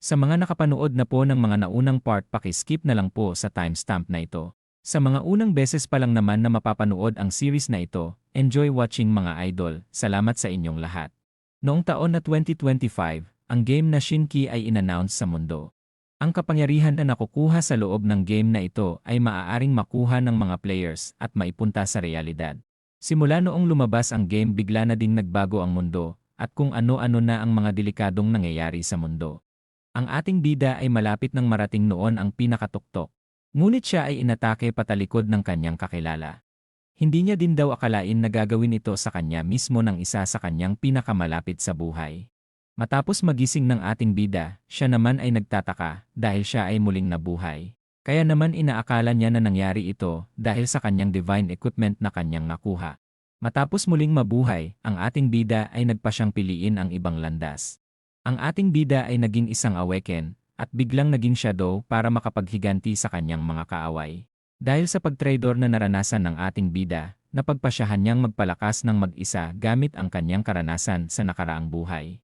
Sa mga nakapanood na po ng mga naunang part, paki-skip na lang po sa timestamp na ito. Sa mga unang beses pa lang naman na mapapanood ang series na ito, enjoy watching mga idol, salamat sa inyong lahat. Noong taon na 2025, ang game na Shinki ay inannounce sa mundo. Ang kapangyarihan na nakukuha sa loob ng game na ito ay maaaring makuha ng mga players at maipunta sa realidad. Simula noong lumabas ang game, bigla na ding nagbago ang mundo, at kung ano-ano na ang mga delikadong nangyayari sa mundo. Ang ating bida ay malapit nang marating noon ang pinakatuktok. Ngunit siya ay inatake patalikod ng kanyang kakilala. Hindi niya din daw akalain na gagawin ito sa kanya mismo ng isa sa kanyang pinakamalapit sa buhay. Matapos magising ng ating bida, siya naman ay nagtataka dahil siya ay muling nabuhay. Kaya naman inaakala niya na nangyari ito dahil sa kanyang divine equipment na kanyang nakuha. Matapos muling mabuhay, ang ating bida ay nagpa siyang piliin ang ibang landas. Ang ating bida ay naging isang awaken, at biglang naging shadow para makapaghiganti sa kanyang mga kaaway. Dahil sa pagtraidor na naranasan ng ating bida, napagpasyahan niyang magpalakas ng mag-isa gamit ang kanyang karanasan sa nakaraang buhay.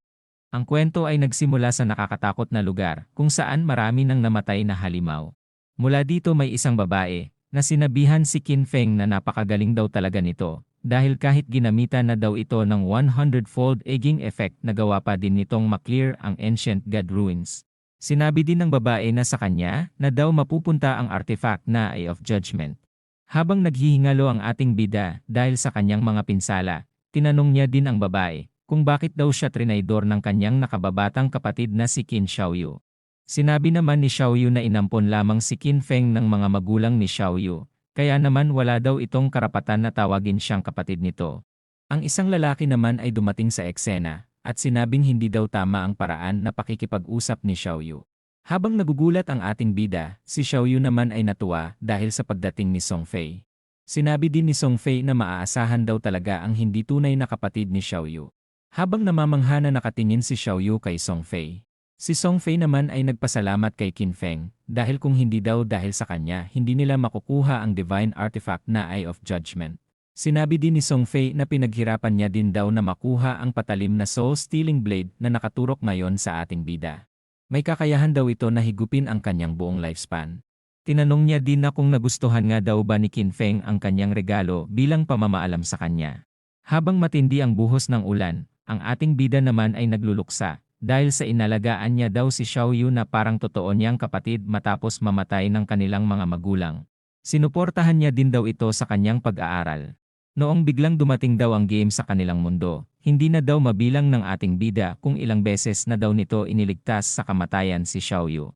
Ang kwento ay nagsimula sa nakakatakot na lugar kung saan marami nang namatay na halimaw. Mula dito may isang babae na sinabihan si Qin Feng na napakagaling daw talaga nito. Dahil kahit ginamitan na daw ito ng 100-fold egging effect, nagawa pa din nitong maklear ang ancient god ruins. Sinabi din ng babae na sa kanya na daw mapupunta ang artifact na Eye of Judgment. Habang naghihingalo ang ating bida dahil sa kanyang mga pinsala, tinanong niya din ang babae kung bakit daw siya trinaydor ng kanyang nakababatang kapatid na si Qin Xiaoyu. Sinabi naman ni Xiaoyu na inampon lamang si Qin Feng ng mga magulang ni Xiaoyu. Kaya naman wala daw itong karapatan na tawagin siyang kapatid nito. Ang isang lalaki naman ay dumating sa eksena at sinabing hindi daw tama ang paraan na pakikipag-usap ni Xiaoyu. Habang nagugulat ang ating bida, si Xiaoyu naman ay natuwa dahil sa pagdating ni Song Fei. Sinabi din ni Song Fei na maaasahan daw talaga ang hindi tunay na kapatid ni Xiaoyu. Habang namamangha na nakatingin si Xiaoyu kay Song Fei. Si Song Fei naman ay nagpasalamat kay Qin Feng dahil kung hindi daw dahil sa kanya hindi nila makukuha ang divine artifact na Eye of Judgment. Sinabi din ni Song Fei na pinaghirapan niya din daw na makuha ang patalim na soul-stealing blade na nakaturok ngayon sa ating bida. May kakayahan daw ito na higupin ang kanyang buong lifespan. Tinanong niya din na kung nagustuhan nga daw ba ni Qin Feng ang kanyang regalo bilang pamamaalam sa kanya. Habang matindi ang buhos ng ulan, ang ating bida naman ay nagluluksa. Dahil sa inalagaan niya daw si Xiaoyu na parang totoo niyang kapatid matapos mamatay ng kanilang mga magulang. Sinuportahan niya din daw ito sa kanyang pag-aaral. Noong biglang dumating daw ang game sa kanilang mundo, hindi na daw mabilang ng ating bida kung ilang beses na daw nito iniligtas sa kamatayan si Xiaoyu.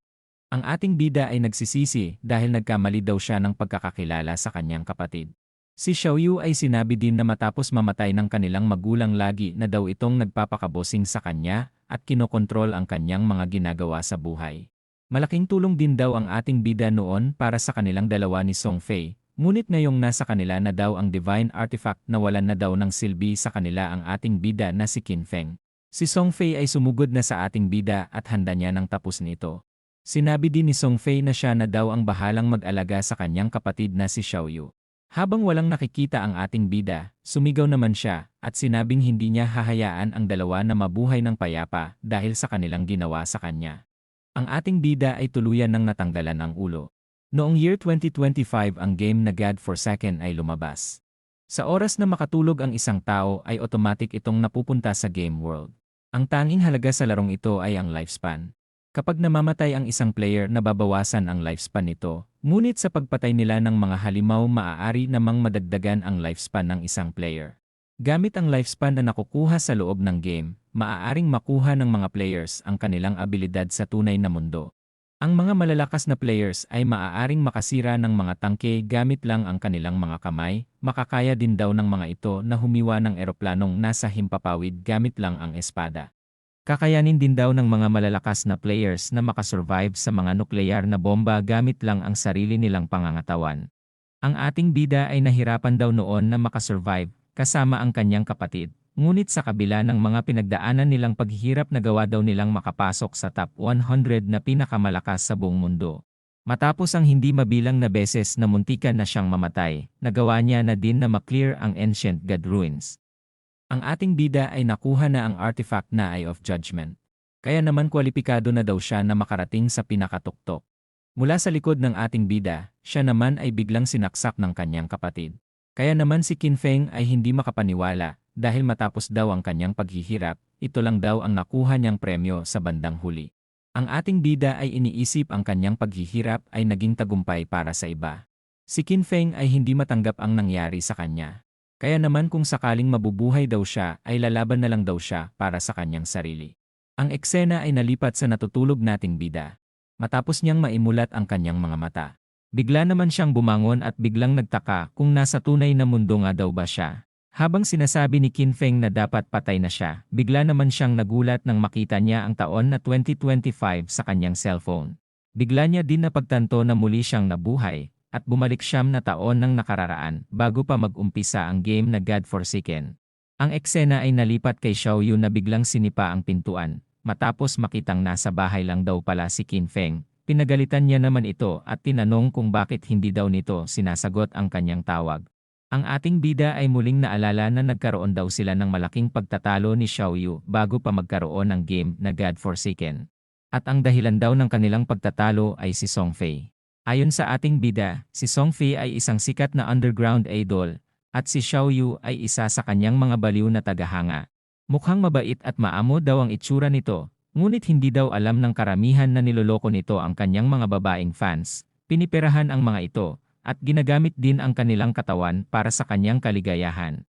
Ang ating bida ay nagsisisi dahil nagkamali daw siya ng pagkakakilala sa kanyang kapatid. Si Xiaoyu ay sinabi din na matapos mamatay ng kanilang magulang lagi na daw itong nagpapakabosing sa kanya at kinokontrol ang kanyang mga ginagawa sa buhay. Malaking tulong din daw ang ating bida noon para sa kanilang dalawa ni Song Fei, ngunit ngayong nasa kanila na daw ang divine artifact na walan na daw ng silbi sa kanila ang ating bida na si Qin Feng. Si Song Fei ay sumugod na sa ating bida at handa niya ng tapos nito. Sinabi din ni Song Fei na siya na daw ang bahalang mag-alaga sa kanyang kapatid na si Xiaoyu. Habang walang nakikita ang ating bida, sumigaw naman siya at sinabing hindi niya hahayaan ang dalawa na mabuhay ng payapa dahil sa kanilang ginawa sa kanya. Ang ating bida ay tuluyan ng natanggalan ang ulo. Noong year 2025 ang game na God Forsaken ay lumabas. Sa oras na makatulog ang isang tao ay automatic itong napupunta sa game world. Ang tanging halaga sa larong ito ay ang lifespan. Kapag namamatay ang isang player, nababawasan ang lifespan nito. Ngunit sa pagpatay nila ng mga halimaw, maaari namang madagdagan ang lifespan ng isang player. Gamit ang lifespan na nakukuha sa loob ng game, maaaring makuha ng mga players ang kanilang abilidad sa tunay na mundo. Ang mga malalakas na players ay maaaring makasira ng mga tangke gamit lang ang kanilang mga kamay. Makakaya din daw ng mga ito na humiwa ng eroplanong nasa himpapawid gamit lang ang espada. Kakayanin din daw ng mga malalakas na players na makasurvive sa mga nukleyar na bomba gamit lang ang sarili nilang pangangatawan. Ang ating bida ay nahirapan daw noon na makasurvive kasama ang kanyang kapatid. Ngunit sa kabila ng mga pinagdaanan nilang paghihirap, nagawa daw nilang makapasok sa top 100 na pinakamalakas sa buong mundo. Matapos ang hindi mabilang na beses na muntikan na siyang mamatay, nagawa niya na din na maklear ang ancient god ruins. Ang ating bida ay nakuha na ang artifact na Eye of Judgment. Kaya naman kwalipikado na daw siya na makarating sa pinakatuktok. Mula sa likod ng ating bida, siya naman ay biglang sinaksak ng kanyang kapatid. Kaya naman si Qin Feng ay hindi makapaniwala dahil matapos daw ang kanyang paghihirap, ito lang daw ang nakuha niyang premyo sa bandang huli. Ang ating bida ay iniisip ang kanyang paghihirap ay naging tagumpay para sa iba. Si Qin Feng ay hindi matanggap ang nangyari sa kanya. Kaya naman kung sakaling mabubuhay daw siya ay lalaban na lang daw siya para sa kanyang sarili. Ang eksena ay nalipat sa natutulog nating bida. Matapos niyang maimulat ang kanyang mga mata. Bigla naman siyang bumangon at biglang nagtaka kung nasa tunay na mundo nga daw ba siya. Habang sinasabi ni Qin Feng na dapat patay na siya, bigla naman siyang nagulat nang makita niya ang taon na 2025 sa kanyang cellphone. Bigla niya din napagtanto na muli siyang nabuhay at bumalik 9 na taon nang nakararaan bago pa mag-umpisa ang game na God Forsaken. Ang eksena ay nalipat kay Xiaoyu na biglang sinipa ang pintuan. Matapos makitang nasa bahay lang daw pala si Qin Feng, pinagalitan niya naman ito at tinanong kung bakit hindi daw nito sinasagot ang kanyang tawag. Ang ating bida ay muling naalala na nagkaroon daw sila ng malaking pagtatalo ni Xiaoyu bago pa magkaroon ng game na God Forsaken. At ang dahilan daw ng kanilang pagtatalo ay si Song Fei. Ayon sa ating bida, si Song Fei ay isang sikat na underground idol, at si Xiaoyu ay isa sa kanyang mga baliw na tagahanga. Mukhang mabait at maamo daw ang itsura nito, ngunit hindi daw alam ng karamihan na niloloko nito ang kanyang mga babaeng fans, piniperahan ang mga ito, at ginagamit din ang kanilang katawan para sa kanyang kaligayahan.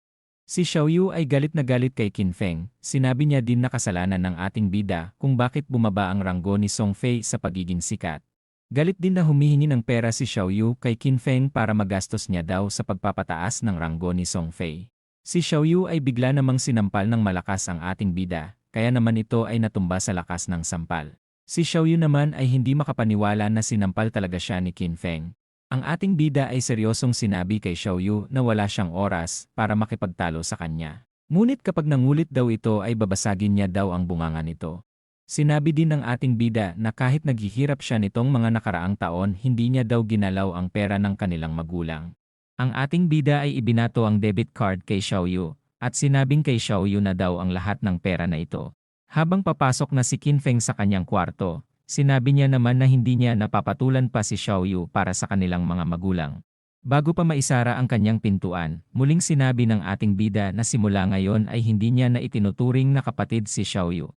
Si Xiaoyu ay galit na galit kay Qin Feng, sinabi niya din na kasalanan ng ating bida kung bakit bumaba ang ranggo ni Song Fei sa pagiging sikat. Galit din na humihingi ng pera si Xiaoyu kay Qin Feng para magastos niya daw sa pagpapataas ng ranggo ni Song Fei. Si Xiaoyu ay bigla namang sinampal ng malakas ang ating bida, kaya naman ito ay natumba sa lakas ng sampal. Si Xiaoyu naman ay hindi makapaniwala na sinampal talaga siya ni Qin Feng. Ang ating bida ay seryosong sinabi kay Xiaoyu na wala siyang oras para makipagtalo sa kanya. Ngunit kapag nangulit daw ito ay babasagin niya daw ang bunganga nito. Sinabi din ng ating bida na kahit naghihirap siya nitong mga nakaraang taon hindi niya daw ginalaw ang pera ng kanilang magulang. Ang ating bida ay ibinato ang debit card kay Xiaoyu at sinabing kay Xiaoyu na daw ang lahat ng pera na ito. Habang papasok na si Qin Feng sa kanyang kwarto, sinabi niya naman na hindi niya napapatulan pa si Xiaoyu para sa kanilang mga magulang. Bago pa maisara ang kanyang pintuan, muling sinabi ng ating bida na simula ngayon ay hindi niya na itinuturing na kapatid si Xiaoyu.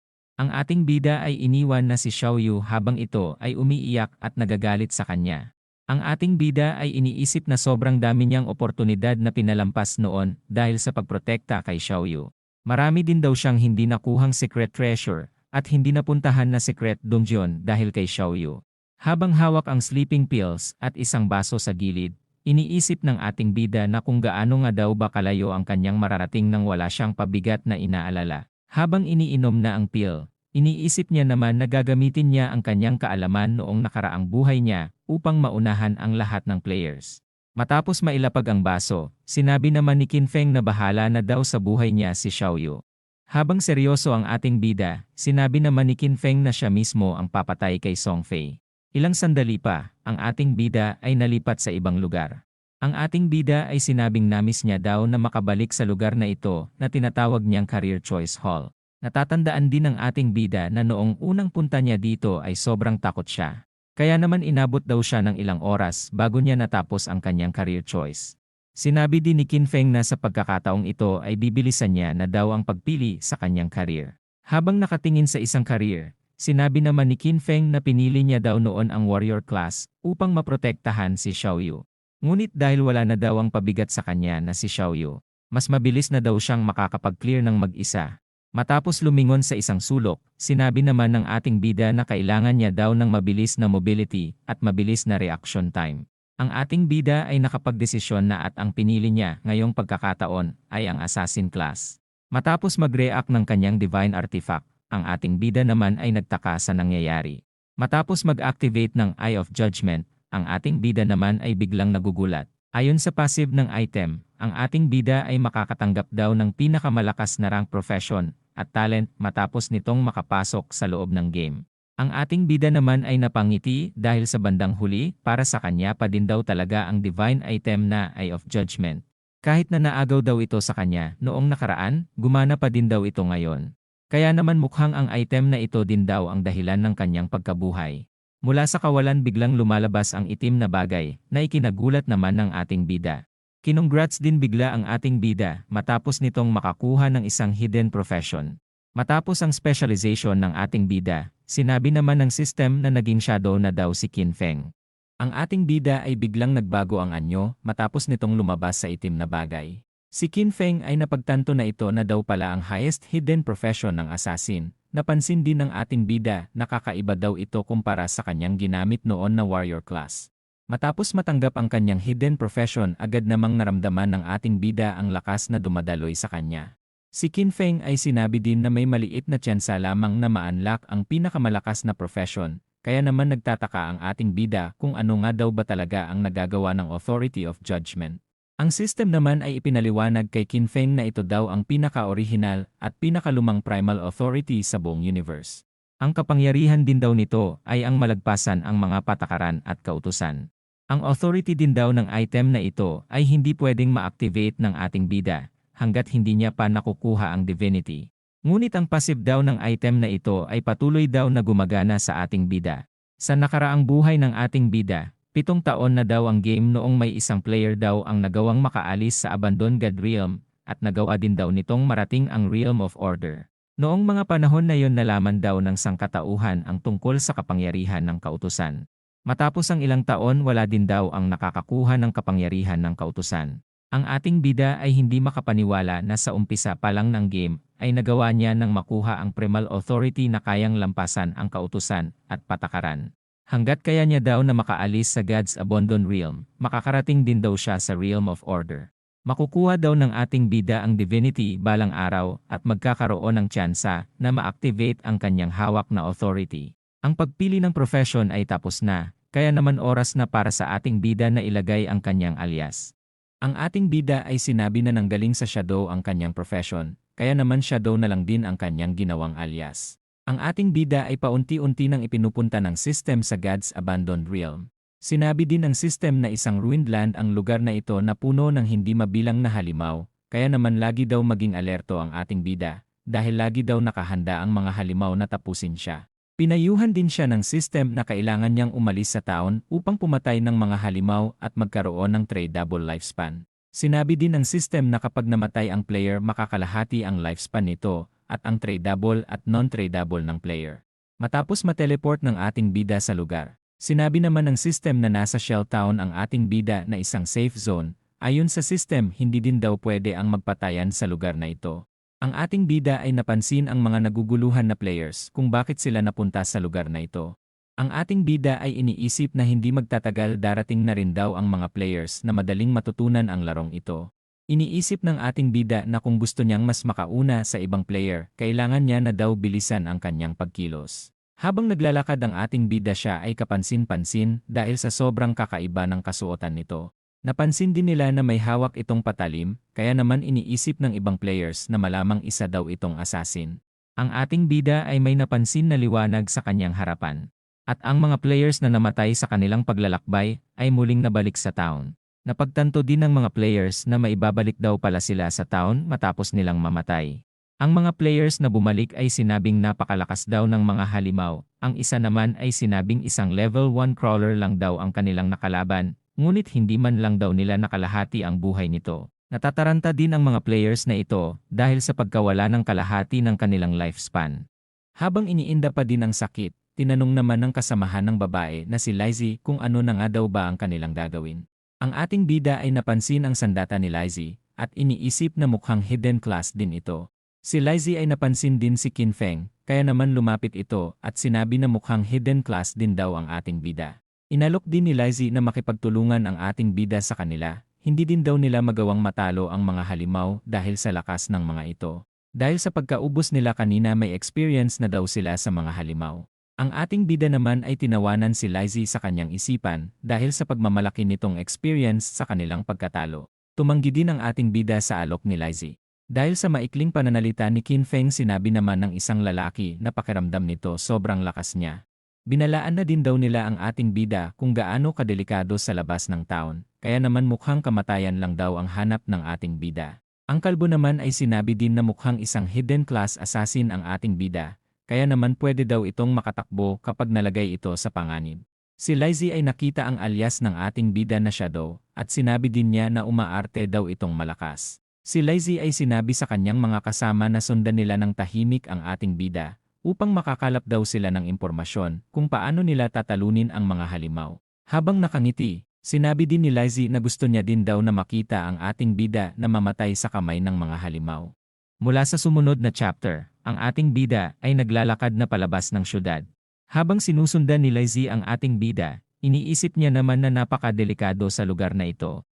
Ang ating bida ay iniwan na si Xiaoyu habang ito ay umiiyak at nagagalit sa kanya. Ang ating bida ay iniisip na sobrang dami niyang oportunidad na pinalampas noon dahil sa pagprotekta kay Xiaoyu. Marami din daw siyang hindi nakuhang secret treasure at hindi napuntahan na secret dungeon dahil kay Xiaoyu. Habang hawak ang sleeping pills at isang baso sa gilid, iniisip ng ating bida na kung gaano nga daw ba kalayo ang kanyang mararating nang wala siyang pabigat na inaalala. Habang iniinom na ang pill, iniisip niya naman na gagamitin niya ang kanyang kaalaman noong nakaraang buhay niya upang maunahan ang lahat ng players. Matapos mailapag ang baso, sinabi naman ni Qin Feng na bahala na daw sa buhay niya si Xiaoyu. Habang seryoso ang ating bida, sinabi naman ni Qin Feng na siya mismo ang papatay kay Song Fei. Ilang sandali pa, ang ating bida ay nalipat sa ibang lugar. Ang ating bida ay sinabing namis niya daw na makabalik sa lugar na ito na tinatawag niyang Career Choice Hall. Natatandaan din ng ating bida na noong unang punta niya dito ay sobrang takot siya. Kaya naman inabot daw siya ng ilang oras bago niya natapos ang kanyang career choice. Sinabi din ni Qin Feng na sa pagkakataong ito ay bibilisan niya na daw ang pagpili sa kanyang career. Habang nakatingin sa isang career, sinabi naman ni Qin Feng na pinili niya daw noon ang warrior class upang maprotektahan si Xiaoyu. Ngunit dahil wala na daw ang pabigat sa kanya na si Xiaoyu, mas mabilis na daw siyang makakapag-clear ng mag-isa. Matapos lumingon sa isang sulok, sinabi naman ng ating bida na kailangan niya daw ng mabilis na mobility at mabilis na reaction time. Ang ating bida ay nakapagdesisyon na at ang pinili niya ngayong pagkakataon ay ang assassin class. Matapos mag-react ng kanyang divine artifact, ang ating bida naman ay nagtaka sa nangyayari. Matapos mag-activate ng Eye of Judgment, ang ating bida naman ay biglang nagugulat. Ayon sa passive ng item, ang ating bida ay makakatanggap daw ng pinakamalakas na rank profession at talent matapos nitong makapasok sa loob ng game. Ang ating bida naman ay napangiti dahil sa bandang huli para sa kanya pa din daw talaga ang divine item na Eye of Judgment. Kahit na naagaw daw ito sa kanya noong nakaraan, gumana pa din daw ito ngayon. Kaya naman mukhang ang item na ito din daw ang dahilan ng kanyang pagkabuhay. Mula sa kawalan biglang lumalabas ang itim na bagay na ikinagulat naman ng ating bida. Kinongrats din bigla ang ating bida matapos nitong makakuha ng isang hidden profession. Matapos ang specialization ng ating bida, sinabi naman ng system na naging shadow na daw si Qin Feng. Ang ating bida ay biglang nagbago ang anyo matapos nitong lumabas sa itim na bagay. Si Qin Feng ay napagtanto na ito na daw pala ang highest hidden profession ng assassin. Napansin din ng ating bida na kakaiba daw ito kumpara sa kanyang ginamit noon na warrior class. Matapos matanggap ang kanyang hidden profession, agad namang naramdaman ng ating bida ang lakas na dumadaloy sa kanya. Si Qin Feng ay sinabi din na may maliit na tsansa lamang na ma-unlock ang pinakamalakas na profession, kaya naman nagtataka ang ating bida kung ano nga daw ba talaga ang nagagawa ng Authority of Judgment. Ang system naman ay ipinaliwanag kay Qin Feng na ito daw ang pinaka-orihinal at pinakalumang primal authority sa buong universe. Ang kapangyarihan din daw nito ay ang malagpasan ang mga patakaran at kautusan. Ang authority din daw ng item na ito ay hindi pwedeng ma-activate ng ating bida hanggat hindi niya pa nakukuha ang divinity. Ngunit ang passive daw ng item na ito ay patuloy daw na gumagana sa ating bida. Sa nakaraang buhay ng ating bida, 7 taon na daw ang game noong may isang player daw ang nagawang makaalis sa Abandoned God Realm at nagawa din daw nitong marating ang Realm of Order. Noong mga panahon na yon nalaman daw ng sangkatauhan ang tungkol sa kapangyarihan ng kautusan. Matapos ang ilang taon wala din daw ang nakakakuha ng kapangyarihan ng kautusan. Ang ating bida ay hindi makapaniwala na sa umpisa pa lang ng game ay nagawa niya ng makuha ang primal authority na kayang lampasan ang kautusan at patakaran. Hanggat kaya niya daw na makaalis sa God's Abandoned Realm, makakarating din daw siya sa Realm of Order. Makukuha daw ng ating bida ang divinity balang araw at magkakaroon ng tsansa na ma-activate ang kanyang hawak na authority. Ang pagpili ng profession ay tapos na, kaya naman oras na para sa ating bida na ilagay ang kanyang alias. Ang ating bida ay sinabi na nanggaling sa shadow ang kanyang profession, kaya naman shadow na lang din ang kanyang ginawang alias. Ang ating bida ay paunti-unti nang ipinupunta ng system sa God's Abandoned Realm. Sinabi din ng system na isang ruined land ang lugar na ito na puno ng hindi mabilang na halimaw, kaya naman lagi daw maging alerto ang ating bida, dahil lagi daw nakahanda ang mga halimaw na tapusin siya. Pinayuhan din siya ng system na kailangan niyang umalis sa town upang pumatay ng mga halimaw at magkaroon ng tradable lifespan. Sinabi din ng system na kapag namatay ang player makakalahati ang lifespan nito, at ang tradable at non-tradable ng player. Matapos mateleport ng ating bida sa lugar, sinabi naman ng system na nasa Shell Town ang ating bida na isang safe zone. Ayon sa system, hindi din daw pwede ang magpatayan sa lugar na ito. Ang ating bida ay napansin ang mga naguguluhan na players kung bakit sila napunta sa lugar na ito. Ang ating bida ay iniisip na hindi magtatagal darating na rin daw ang mga players na madaling matutunan ang larong ito. Iniisip ng ating bida na kung gusto niyang mas makauna sa ibang player, kailangan niya na daw bilisan ang kanyang pagkilos. Habang naglalakad ang ating bida siya ay kapansin-pansin dahil sa sobrang kakaiba ng kasuotan nito. Napansin din nila na may hawak itong patalim, kaya naman iniisip ng ibang players na malamang isa daw itong assassin. Ang ating bida ay may napansin na liwanag sa kanyang harapan. At ang mga players na namatay sa kanilang paglalakbay ay muling nabalik sa town. Napagtanto din ng mga players na maibabalik daw pala sila sa town matapos nilang mamatay. Ang mga players na bumalik ay sinabing napakalakas daw ng mga halimaw. Ang isa naman ay sinabing isang level 1 crawler lang daw ang kanilang nakalaban, ngunit hindi man lang daw nila nakalahati ang buhay nito. Natataranta din ang mga players na ito dahil sa pagkawala ng kalahati ng kanilang lifespan. Habang iniinda pa din ang sakit, tinanong naman ng kasamahan ng babae na si Lizzie kung ano na nga daw ba ang kanilang gagawin. Ang ating bida ay napansin ang sandata ni Lizzie at iniisip na mukhang hidden class din ito. Si Lizzie ay napansin din si Qin Feng, kaya naman lumapit ito at sinabi na mukhang hidden class din daw ang ating bida. Inalok din ni Lizzie na makipagtulungan ang ating bida sa kanila. Hindi din daw nila magawang matalo ang mga halimaw dahil sa lakas ng mga ito. Dahil sa pagkaubos nila kanina may experience na daw sila sa mga halimaw. Ang ating bida naman ay tinawanan si Lizzie sa kanyang isipan dahil sa pagmamalaki nitong experience sa kanilang pagkatalo. Tumanggi din ang ating bida sa alok ni Lizzie. Dahil sa maikling pananalita ni Qin Feng sinabi naman ng isang lalaki na pakiramdam nito sobrang lakas niya. Binalaan na din daw nila ang ating bida kung gaano kadelikado sa labas ng town, kaya naman mukhang kamatayan lang daw ang hanap ng ating bida. Ang kalbo naman ay sinabi din na mukhang isang hidden class assassin ang ating bida, kaya naman pwede daw itong makatakbo kapag nalagay ito sa panganib. Si Lizzie ay nakita ang alias ng ating bida na Shadow, at sinabi din niya na umaarte daw itong malakas. Si Lizzie ay sinabi sa kanyang mga kasama na sundan nila ng tahimik ang ating bida, upang makakalap daw sila ng impormasyon kung paano nila tatalunin ang mga halimaw. Habang nakangiti, sinabi din ni Lizzie na gusto niya din daw na makita ang ating bida na mamatay sa kamay ng mga halimaw. Mula sa sumunod na chapter, ang ating bida ay naglalakad na palabas ng syudad. Habang sinusundan ni Lizzie ang ating bida, iniisip niya naman na napakadelikado sa lugar na ito.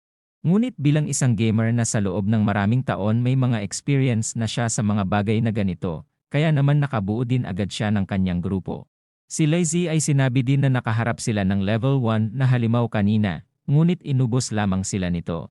Ngunit bilang isang gamer na sa loob ng maraming taon may mga experience na siya sa mga bagay na ganito, kaya naman nakabuo din agad siya ng kanyang grupo. Si Lizzie ay sinabi din na nakaharap sila ng level 1 na halimaw kanina, ngunit inubos lamang sila nito.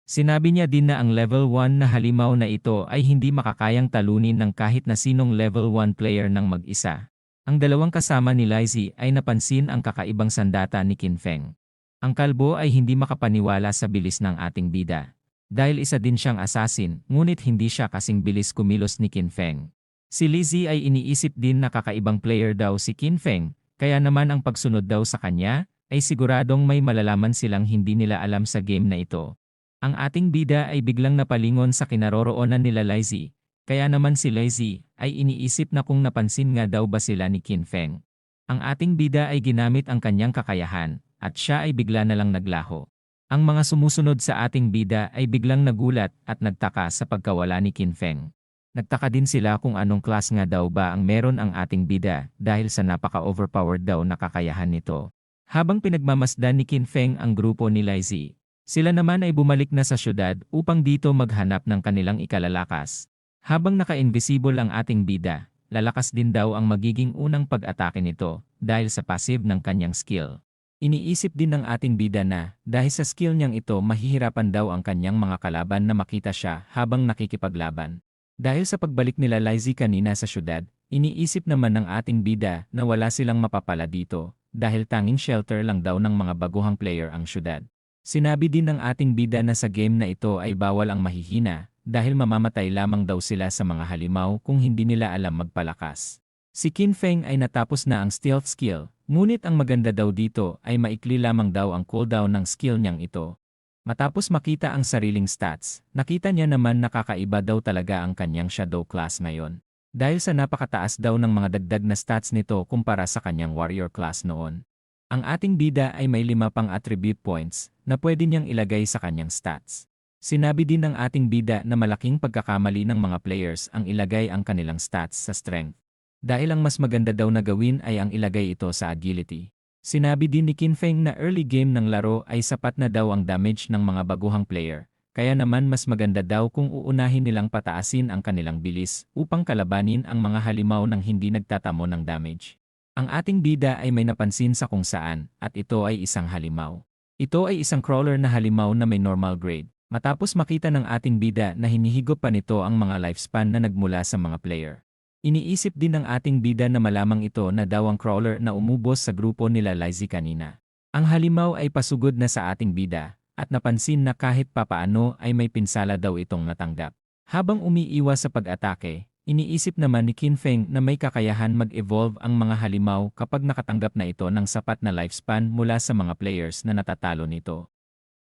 Sinabi niya din na ang level 1 na halimaw na ito ay hindi makakayang talunin ng kahit na sinong level 1 player ng mag-isa. Ang dalawang kasama ni Lizzie ay napansin ang kakaibang sandata ni Qin Feng. Ang kalbo ay hindi makapaniwala sa bilis ng ating bida. Dahil isa din siyang assassin, ngunit hindi siya kasing bilis kumilos ni Qin Feng. Si Lizzie ay iniisip din na kakaibang player daw si Qin Feng, kaya naman ang pagsunod daw sa kanya, ay siguradong may malalaman silang hindi nila alam sa game na ito. Ang ating bida ay biglang napalingon sa kinaroroonan nila Lizzie, kaya naman si Lizzie ay iniisip na kung napansin nga daw ba sila ni Qin Feng. Ang ating bida ay ginamit ang kanyang kakayahan, at siya ay bigla na lang naglaho. Ang mga sumusunod sa ating bida ay biglang nagulat at nagtaka sa pagkawala ni Qin Feng. Nagtaka din sila kung anong class nga daw ba ang meron ang ating bida dahil sa napaka-overpowered daw na kakayahan nito. Habang pinagmamasdan ni Qin Feng ang grupo ni Lizzie, sila naman ay bumalik na sa syudad upang dito maghanap ng kanilang ikalalakas. Habang naka-invisible ang ating bida, lalakas din daw ang magiging unang pag-atake nito dahil sa passive ng kanyang skill. Iniisip din ng ating bida na dahil sa skill niyang ito mahihirapan daw ang kanyang mga kalaban na makita siya habang nakikipaglaban. Dahil sa pagbalik nila Lizzie kanina sa syudad, iniisip naman ng ating bida na wala silang mapapala dito dahil tanging shelter lang daw ng mga baguhang player ang syudad. Sinabi din ng ating bida na sa game na ito ay bawal ang mahihina dahil mamamatay lamang daw sila sa mga halimaw kung hindi nila alam magpalakas. Si Qin Feng ay natapos na ang stealth skill, ngunit ang maganda daw dito ay maikli lamang daw ang cooldown ng skill niyang ito. Matapos makita ang sariling stats, nakita niya naman na kakaiba daw talaga ang kanyang shadow class ngayon. Dahil sa napakataas daw ng mga dagdag na stats nito kumpara sa kanyang warrior class noon. Ang ating bida ay may 5 pang attribute points na pwede niyang ilagay sa kanyang stats. Sinabi din ng ating bida na malaking pagkakamali ng mga players ang ilagay ang kanilang stats sa strength. Dahil ang mas maganda daw na gawin ay ang ilagay ito sa agility. Sinabi din ni Qin Feng na early game ng laro ay sapat na daw ang damage ng mga baguhang player, kaya naman mas maganda daw kung uunahin nilang pataasin ang kanilang bilis upang kalabanin ang mga halimaw ng hindi nagtatamo ng damage. Ang ating bida ay may napansin sa kung saan, at ito ay isang halimaw. Ito ay isang crawler na halimaw na may normal grade. Matapos makita ng ating bida na hinihigop pa nito ang mga lifespan na nagmula sa mga player. Iniisip din ng ating bida na malamang ito na daw ang crawler na umubos sa grupo nila Lizzie kanina. Ang halimaw ay pasugod na sa ating bida, at napansin na kahit papaano ay may pinsala daw itong natanggap. Habang umiiwas sa pag-atake, iniisip naman ni Qin Feng na may kakayahan mag-evolve ang mga halimaw kapag nakatanggap na ito ng sapat na lifespan mula sa mga players na natatalo nito.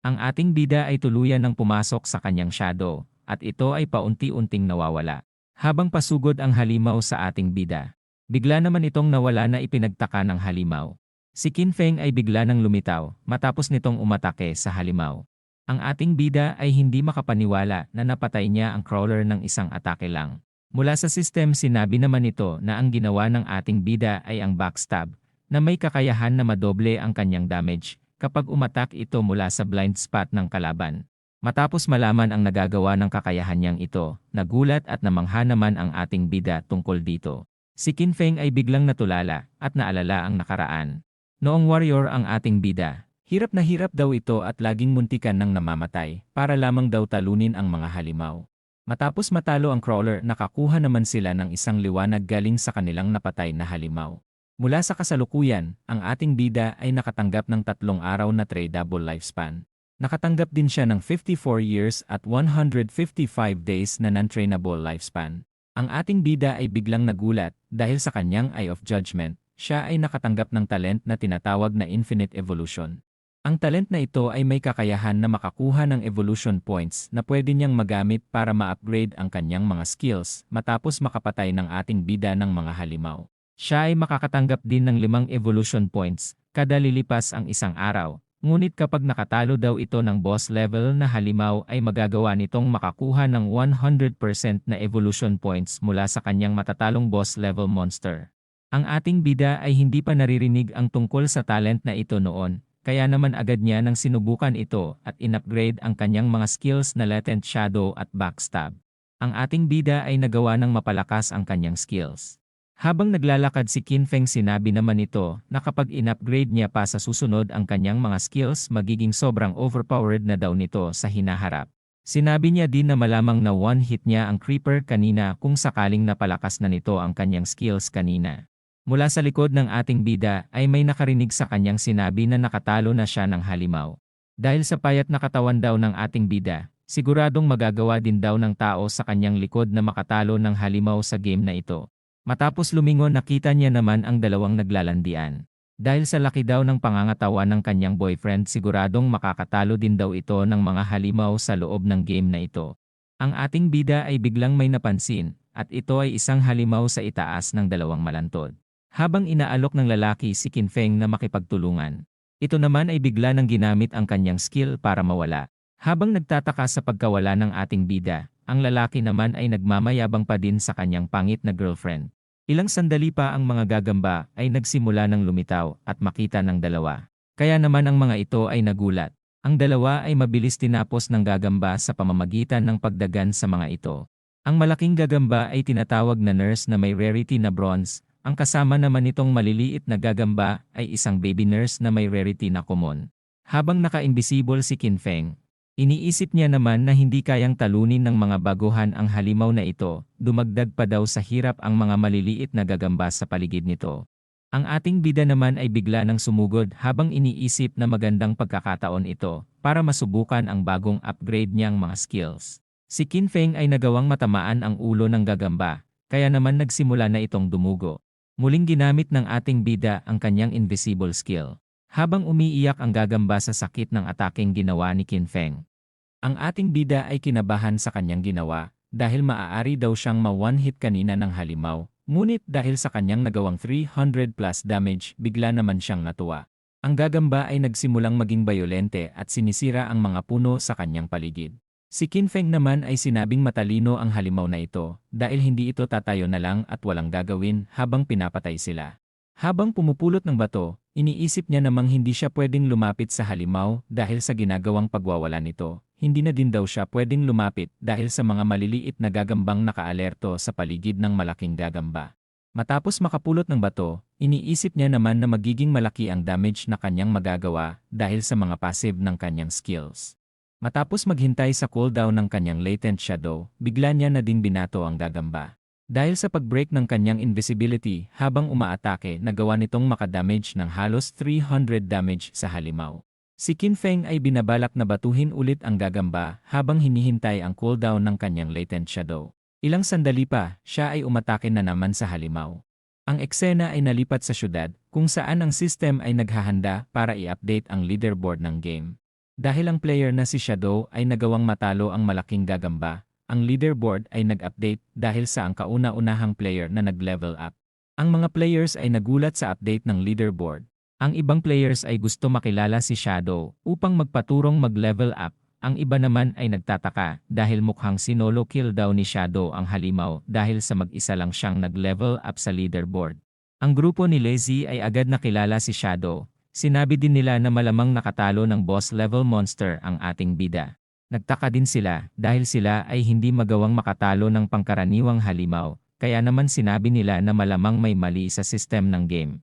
Ang ating bida ay tuluyan ng pumasok sa kanyang shadow, at ito ay paunti-unting nawawala. Habang pasugod ang halimaw sa ating bida, bigla naman itong nawala na ipinagtaka ng halimaw. Si Qin Feng ay bigla nang lumitaw matapos nitong umatake sa halimaw. Ang ating bida ay hindi makapaniwala na napatay niya ang crawler ng isang atake lang. Mula sa system sinabi naman ito na ang ginawa ng ating bida ay ang backstab, na may kakayahan na madoble ang kanyang damage kapag umatak ito mula sa blind spot ng kalaban. Matapos malaman ang nagagawa ng kakayahan niyang ito, nagulat at namangha naman ang ating bida tungkol dito. Si Qin Feng ay biglang natulala at naalala ang nakaraan. Noong warrior ang ating bida, hirap na hirap daw ito at laging muntikan ng namamatay para lamang daw talunin ang mga halimaw. Matapos matalo ang crawler, nakakuha naman sila ng isang liwanag galing sa kanilang napatay na halimaw. Mula sa kasalukuyan, ang ating bida ay nakatanggap ng 3 araw na tradable lifespan. Nakatanggap din siya ng 54 years at 155 days na non-trainable lifespan. Ang ating bida ay biglang nagulat dahil sa kanyang Eye of Judgment, siya ay nakatanggap ng talent na tinatawag na Infinite Evolution. Ang talent na ito ay may kakayahan na makakuha ng evolution points na pwede niyang magamit para ma-upgrade ang kanyang mga skills matapos makapatay ng ating bida ng mga halimaw. Siya ay makakatanggap din ng 5 evolution points kada lilipas ang isang araw, ngunit kapag nakatalo daw ito ng boss level na halimaw ay magagawa nitong makakuha ng 100% na evolution points mula sa kanyang matatalong boss level monster. Ang ating bida ay hindi pa naririnig ang tungkol sa talent na ito noon. Kaya naman agad niya nang sinubukan ito at in-upgrade ang kanyang mga skills na Latent Shadow at Backstab. Ang ating bida ay nagawa ng mapalakas ang kanyang skills. Habang naglalakad si Qin Feng sinabi naman ito na kapag in-upgrade niya pa sa susunod ang kanyang mga skills magiging sobrang overpowered na daw nito sa hinaharap. Sinabi niya din na malamang na one-hit niya ang Creeper kanina kung sakaling napalakas na nito ang kanyang skills kanina. Mula sa likod ng ating bida ay may nakarinig sa kanyang sinabi na nakatalo na siya ng halimaw. Dahil sa payat na katawan daw ng ating bida, siguradong magagawa din daw ng tao sa kanyang likod na makatalo ng halimaw sa game na ito. Matapos lumingon nakita niya naman ang dalawang naglalandian. Dahil sa laki daw ng pangangatawan ng kanyang boyfriend siguradong makakatalo din daw ito ng mga halimaw sa loob ng game na ito. Ang ating bida ay biglang may napansin at ito ay isang halimaw sa itaas ng dalawang malantod. Habang inaalok ng lalaki si Qin Feng na makipagtulungan, ito naman ay bigla nang ginamit ang kanyang skill para mawala. Habang nagtataka sa pagkawala ng ating bida, ang lalaki naman ay nagmamayabang pa din sa kanyang pangit na girlfriend. Ilang sandali pa ang mga gagamba ay nagsimula ng lumitaw at makita ng dalawa. Kaya naman ang mga ito ay nagulat. Ang dalawa ay mabilis tinapos ng gagamba sa pamamagitan ng pagdagan sa mga ito. Ang malaking gagamba ay tinatawag na nurse na may rarity na bronze. Ang kasama naman nitong maliliit na gagamba ay isang baby nurse na may rarity na common. Habang naka-invisible si Qin Feng, iniisip niya naman na hindi kayang talunin ng mga baguhan ang halimaw na ito, dumagdag pa daw sa hirap ang mga maliliit na gagamba sa paligid nito. Ang ating bida naman ay bigla nang sumugod habang iniisip na magandang pagkakataon ito para masubukan ang bagong upgrade niyang mga skills. Si Qin Feng ay nagawang matamaan ang ulo ng gagamba, kaya naman nagsimula na itong dumugo. Muling ginamit ng ating bida ang kanyang invisible skill. Habang umiiyak ang gagamba sa sakit ng ataking ginawa ni Qin Feng. Ang ating bida ay kinabahan sa kanyang ginawa dahil maaari daw siyang ma-one-hit kanina ng halimaw. Ngunit dahil sa kanyang nagawang 300 plus damage, bigla naman siyang natuwa. Ang gagamba ay nagsimulang maging bayolente at sinisira ang mga puno sa kanyang paligid. Si Qin Feng naman ay sinabing matalino ang halimaw na ito dahil hindi ito tatayo na lang at walang gagawin habang pinapatay sila. Habang pumupulot ng bato, iniisip niya namang hindi siya pwedeng lumapit sa halimaw dahil sa ginagawang pagwawala nito. Hindi na din daw siya pwedeng lumapit dahil sa mga maliliit na gagambang nakaalerto sa paligid ng malaking gagamba. Matapos makapulot ng bato, iniisip niya naman na magiging malaki ang damage na kanyang magagawa dahil sa mga passive ng kanyang skills. Matapos maghintay sa cooldown ng kanyang Latent Shadow, bigla niya na din binato ang gagamba. Dahil sa pag-break ng kanyang invisibility habang umaatake, nagawa nitong makadamage ng halos 300 damage sa halimaw. Si Qin Feng ay binabalak na batuhin ulit ang gagamba habang hinihintay ang cooldown ng kanyang Latent Shadow. Ilang sandali pa, siya ay umatake na naman sa halimaw. Ang eksena ay nalipat sa syudad kung saan ang system ay naghahanda para i-update ang leaderboard ng game. Dahil ang player na si Shadow ay nagawang matalo ang malaking gagamba, ang leaderboard ay nag-update dahil sa ang kauna-unahang player na nag-level up. Ang mga players ay nagulat sa update ng leaderboard. Ang ibang players ay gusto makilala si Shadow upang magpaturong mag-level up. Ang iba naman ay nagtataka dahil mukhang sinolo kill daw ni Shadow ang halimaw dahil sa mag-isa lang siyang nag-level up sa leaderboard. Ang grupo ni Lazy ay agad nakilala si Shadow. Sinabi din nila na malamang nakatalo ng boss level monster ang ating bida. Nagtaka din sila dahil sila ay hindi magawang makatalo ng pangkaraniwang halimaw, kaya naman sinabi nila na malamang may mali sa system ng game.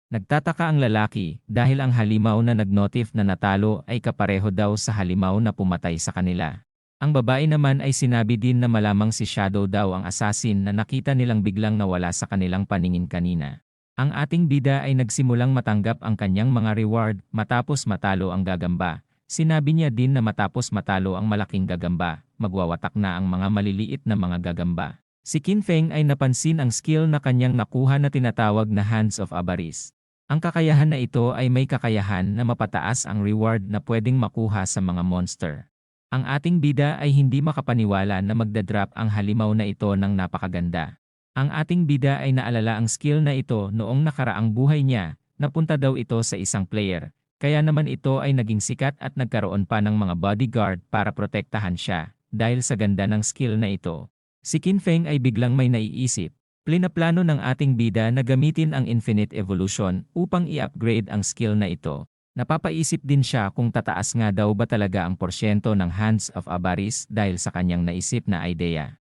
Nagtataka ang lalaki dahil ang halimaw na nag-notif na natalo ay kapareho daw sa halimaw na pumatay sa kanila. Ang babae naman ay sinabi din na malamang si Shadow daw ang assassin na nakita nilang biglang nawala sa kanilang paningin kanina. Ang ating bida ay nagsimulang matanggap ang kanyang mga reward matapos matalo ang gagamba. Sinabi niya din na matapos matalo ang malaking gagamba, magwawatak na ang mga maliliit na mga gagamba. Si Qin Feng ay napansin ang skill na kanyang nakuha na tinatawag na Hands of Avarice. Ang kakayahan na ito ay may kakayahan na mapataas ang reward na pwedeng makuha sa mga monster. Ang ating bida ay hindi makapaniwala na magdadrop ang halimaw na ito ng napakaganda. Ang ating bida ay naalala ang skill na ito noong nakaraang buhay niya, napunta daw ito sa isang player. Kaya naman ito ay naging sikat at nagkaroon pa ng mga bodyguard para protektahan siya, dahil sa ganda ng skill na ito. Si Qin Feng ay biglang may naiisip. Plinaplano ng ating bida na gamitin ang Infinite Evolution upang i-upgrade ang skill na ito. Napapaisip din siya kung tataas nga daw ba talaga ang porsyento ng Hands of Avarice dahil sa kanyang naisip na idea.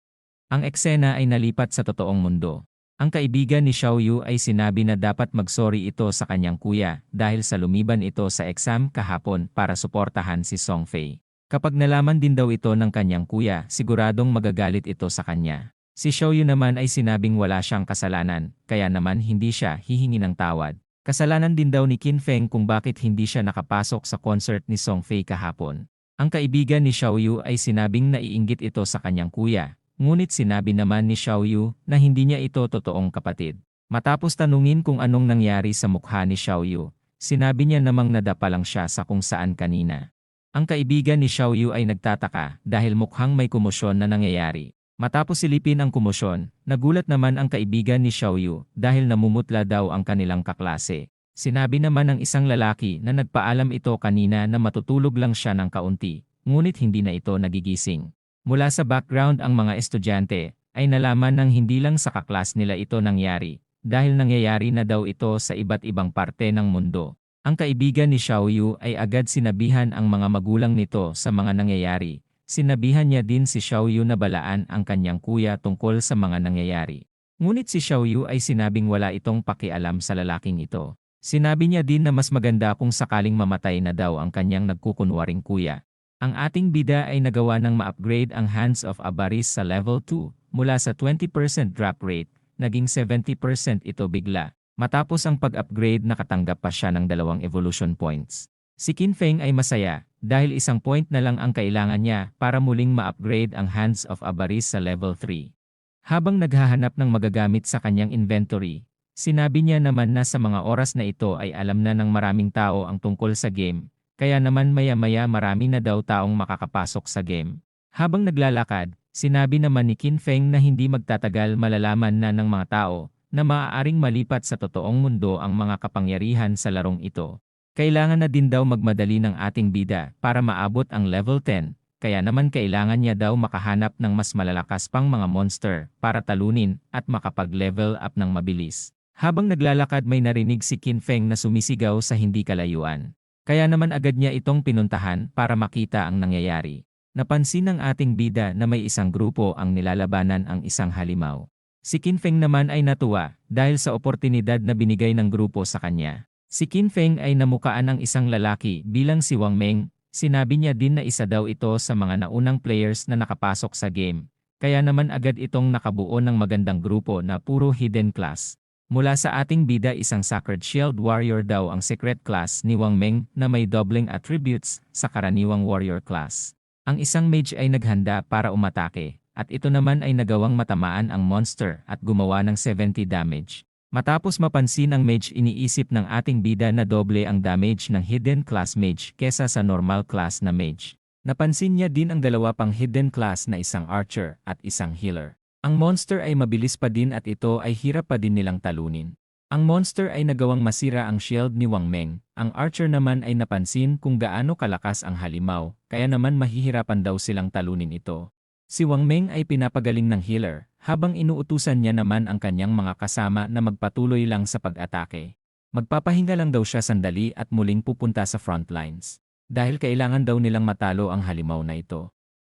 Ang eksena ay nalipat sa totoong mundo. Ang kaibigan ni Xiaoyu ay sinabi na dapat mag-sorry ito sa kanyang kuya dahil sa lumiban ito sa exam kahapon para suportahan si Song Fei. Kapag nalaman din daw ito ng kanyang kuya, siguradong magagalit ito sa kanya. Si Xiaoyu naman ay sinabing wala siyang kasalanan, kaya naman hindi siya hihingi ng tawad. Kasalanan din daw ni Qin Feng kung bakit hindi siya nakapasok sa concert ni Song Fei kahapon. Ang kaibigan ni Xiaoyu ay sinabing naiinggit ito sa kanyang kuya. Ngunit sinabi naman ni Xiaoyu na hindi niya ito totoong kapatid. Matapos tanungin kung anong nangyari sa mukha ni Xiaoyu, sinabi niya namang nadapa lang siya sa kung saan kanina. Ang kaibigan ni Xiaoyu ay nagtataka dahil mukhang may komosyon na nangyayari. Matapos silipin ang komosyon, nagulat naman ang kaibigan ni Xiaoyu dahil namumutla daw ang kanilang kaklase. Sinabi naman ng isang lalaki na nagpaalam ito kanina na matutulog lang siya ng kaunti, ngunit hindi na ito nagigising. Mula sa background ang mga estudyante ay nalaman ng hindi lang sa kaklas nila ito nangyari dahil nangyayari na daw ito sa iba't ibang parte ng mundo. Ang kaibigan ni Xiaoyu ay agad sinabihan ang mga magulang nito sa mga nangyayari. Sinabihan niya din si Xiaoyu na balaan ang kanyang kuya tungkol sa mga nangyayari. Ngunit si Xiaoyu ay sinabing wala itong pakialam sa lalaking ito. Sinabi niya din na mas maganda kung sakaling mamatay na daw ang kanyang nagkukunwaring kuya. Ang ating bida ay nagawa ng ma-upgrade ang Hands of Avarice sa level 2 mula sa 20% drop rate, naging 70% ito bigla. Matapos ang pag-upgrade nakatanggap pa siya ng 2 evolution points. Si Qin Feng ay masaya dahil 1 point na lang ang kailangan niya para muling ma-upgrade ang Hands of Avarice sa level 3. Habang naghahanap ng magagamit sa kanyang inventory, sinabi niya naman na sa mga oras na ito ay alam na ng maraming tao ang tungkol sa game. Kaya naman maya-maya marami na daw taong makakapasok sa game. Habang naglalakad, sinabi naman ni Qin Feng na hindi magtatagal malalaman na ng mga tao na maaaring malipat sa totoong mundo ang mga kapangyarihan sa larong ito. Kailangan na din daw magmadali ng ating bida para maabot ang level 10, kaya naman kailangan niya daw makahanap ng mas malalakas pang mga monster para talunin at makapag-level up ng mabilis. Habang naglalakad may narinig si Qin Feng na sumisigaw sa hindi kalayuan. Kaya naman agad niya itong pinuntahan para makita ang nangyayari. Napansin ng ating bida na may isang grupo ang nilalabanan ang isang halimaw. Si Qin Feng naman ay natuwa dahil sa oportunidad na binigay ng grupo sa kanya. Si Qin Feng ay namukaan ng isang lalaki bilang si Wang Meng. Sinabi niya din na isa daw ito sa mga naunang players na nakapasok sa game. Kaya naman agad itong nakabuo ng magandang grupo na puro hidden class. Mula sa ating bida isang Sacred Shield Warrior daw ang secret class ni Wang Meng na may doubling attributes sa karaniwang warrior class. Ang isang mage ay naghanda para umatake, at ito naman ay nagawang matamaan ang monster at gumawa ng 70 damage. Matapos mapansin ang mage iniisip ng ating bida na doble ang damage ng hidden class mage kesa sa normal class na mage. Napansin niya din ang 2 pang hidden class na isang archer at isang healer. Ang monster ay mabilis pa din at ito ay hirap pa din nilang talunin. Ang monster ay nagawang masira ang shield ni Wang Meng. Ang archer naman ay napansin kung gaano kalakas ang halimaw, kaya naman mahihirapan daw silang talunin ito. Si Wang Meng ay pinapagaling ng healer, habang inuutusan niya naman ang kanyang mga kasama na magpatuloy lang sa pag-atake. Magpapahinga lang daw siya sandali at muling pupunta sa front lines. Dahil kailangan daw nilang matalo ang halimaw na ito.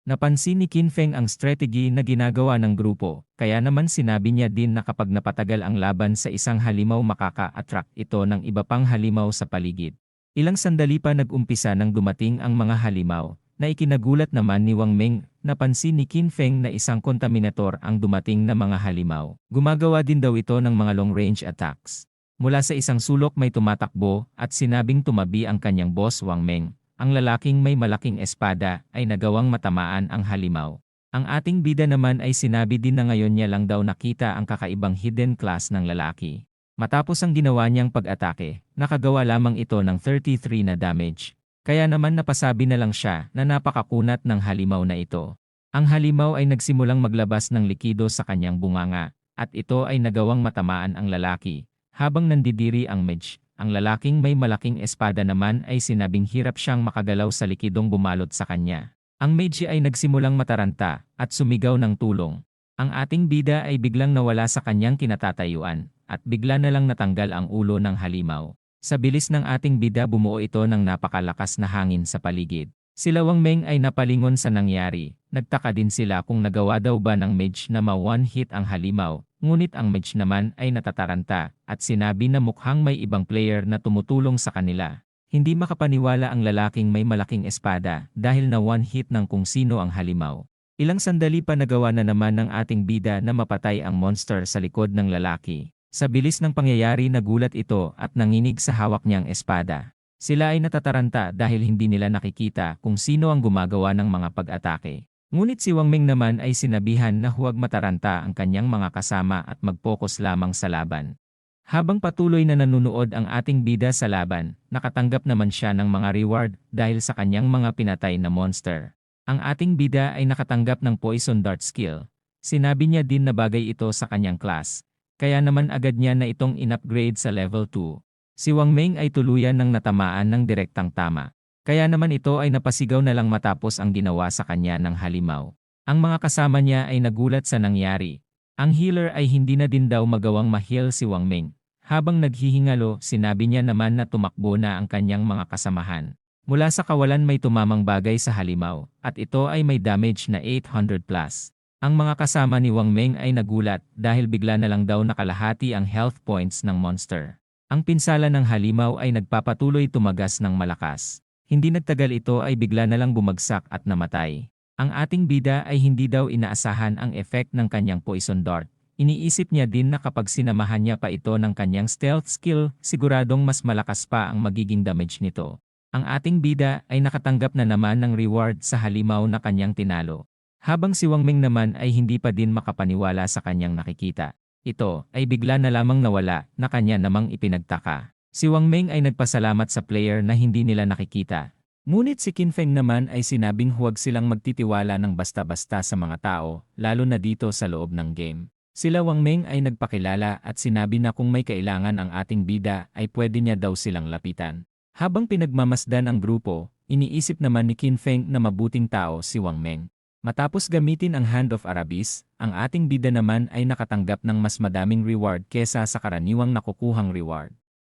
Napansin ni Qin Feng ang strategy na ginagawa ng grupo, kaya naman sinabi niya din na kapag napatagal ang laban sa isang halimaw makaka-attract ito ng iba pang halimaw sa paligid. Ilang sandali pa nag-umpisa nang dumating ang mga halimaw, na ikinagulat naman ni Wang Meng. Napansin ni Qin Feng na isang kontaminator ang dumating na mga halimaw. Gumagawa din daw ito ng mga long-range attacks. Mula sa isang sulok may tumatakbo at sinabing tumabi ang kanyang boss Wang Meng. ang lalaking may malaking espada ay nagawang matamaan ang halimaw. Ang ating bida naman ay sinabi din na ngayon niya lang daw nakita ang kakaibang hidden class ng lalaki. Matapos ang ginawa niyang pag-atake, nakagawa lamang ito ng 33 na damage. Kaya naman napasabi na lang siya na napakakunat ng halimaw na ito. Ang halimaw ay nagsimulang maglabas ng likido sa kanyang bunganga, at ito ay nagawang matamaan ang lalaki. Habang nandidiri ang mage, ang lalaking may malaking espada naman ay sinabing hirap siyang makagalaw sa likidong bumalot sa kanya. Ang mage ay nagsimulang mataranta at sumigaw ng tulong. Ang ating bida ay biglang nawala sa kanyang kinatatayuan at bigla na lang natanggal ang ulo ng halimaw. Sa bilis ng ating bida bumuo ito ng napakalakas na hangin sa paligid. Sila Wang Meng ay napalingon sa nangyari. Nagtaka din sila kung nagawa daw ba ng mage na ma-one hit ang halimaw. Ngunit ang mage naman ay natataranta at sinabi na mukhang may ibang player na tumutulong sa kanila. Hindi makapaniwala ang lalaking may malaking espada dahil na one hit ng kung sino ang halimaw. Ilang sandali pa nagawa na naman ng ating bida na mapatay ang monster sa likod ng lalaki. Sa bilis ng pangyayari nagulat ito at nanginig sa hawak niyang espada. Sila ay natataranta dahil hindi nila nakikita kung sino ang gumagawa ng mga pag-atake. Ngunit si Wang Meng naman ay sinabihan na huwag mataranta ang kanyang mga kasama at mag-focus lamang sa laban. Habang patuloy na nanunood ang ating bida sa laban, nakatanggap naman siya ng mga reward dahil sa kanyang mga pinatay na monster. Ang ating bida ay nakatanggap ng poison dart skill. Sinabi niya din na bagay ito sa kanyang class, kaya naman agad niya na itong in-upgrade sa level 2. Si Wang Meng ay tuluyan ng natamaan ng direktang tama. Kaya naman ito ay napasigaw na lang matapos ang ginawa sa kanya ng halimaw. Ang mga kasama niya ay nagulat sa nangyari. Ang healer ay hindi na din daw magawang ma-heal si Wang Meng. Habang naghihingalo, sinabi niya naman na tumakbo na ang kanyang mga kasamahan. Mula sa kawalan may tumamang bagay sa halimaw, at ito ay may damage na 800+. Ang mga kasama ni Wang Meng ay nagulat dahil bigla na lang daw nakalahati ang health points ng monster. Ang pinsala ng halimaw ay nagpapatuloy tumagas ng malakas. Hindi nagtagal ito ay bigla na lang bumagsak at namatay. Ang ating bida ay hindi daw inaasahan ang effect ng kanyang poison dart. Iniisip niya din na kapag sinamahan niya pa ito ng kanyang stealth skill, siguradong mas malakas pa ang magiging damage nito. Ang ating bida ay nakatanggap na naman ng reward sa halimaw na kanyang tinalo. Habang si Wang Meng naman ay hindi pa din makapaniwala sa kanyang nakikita. Ito ay bigla na lamang nawala na kanya namang ipinagtaka. Si Wang Meng ay nagpasalamat sa player na hindi nila nakikita. Ngunit si Qin Feng naman ay sinabing huwag silang magtitiwala ng basta-basta sa mga tao, lalo na dito sa loob ng game. Sila Wang Meng ay nagpakilala at sinabi na kung may kailangan ang ating bida ay pwede niya daw silang lapitan. Habang pinagmamasdan ang grupo, iniisip naman ni Qin Feng na mabuting tao si Wang Meng. Matapos gamitin ang Hand of Arabis, ang ating bida naman ay nakatanggap ng mas madaming reward kesa sa karaniwang nakukuhang reward.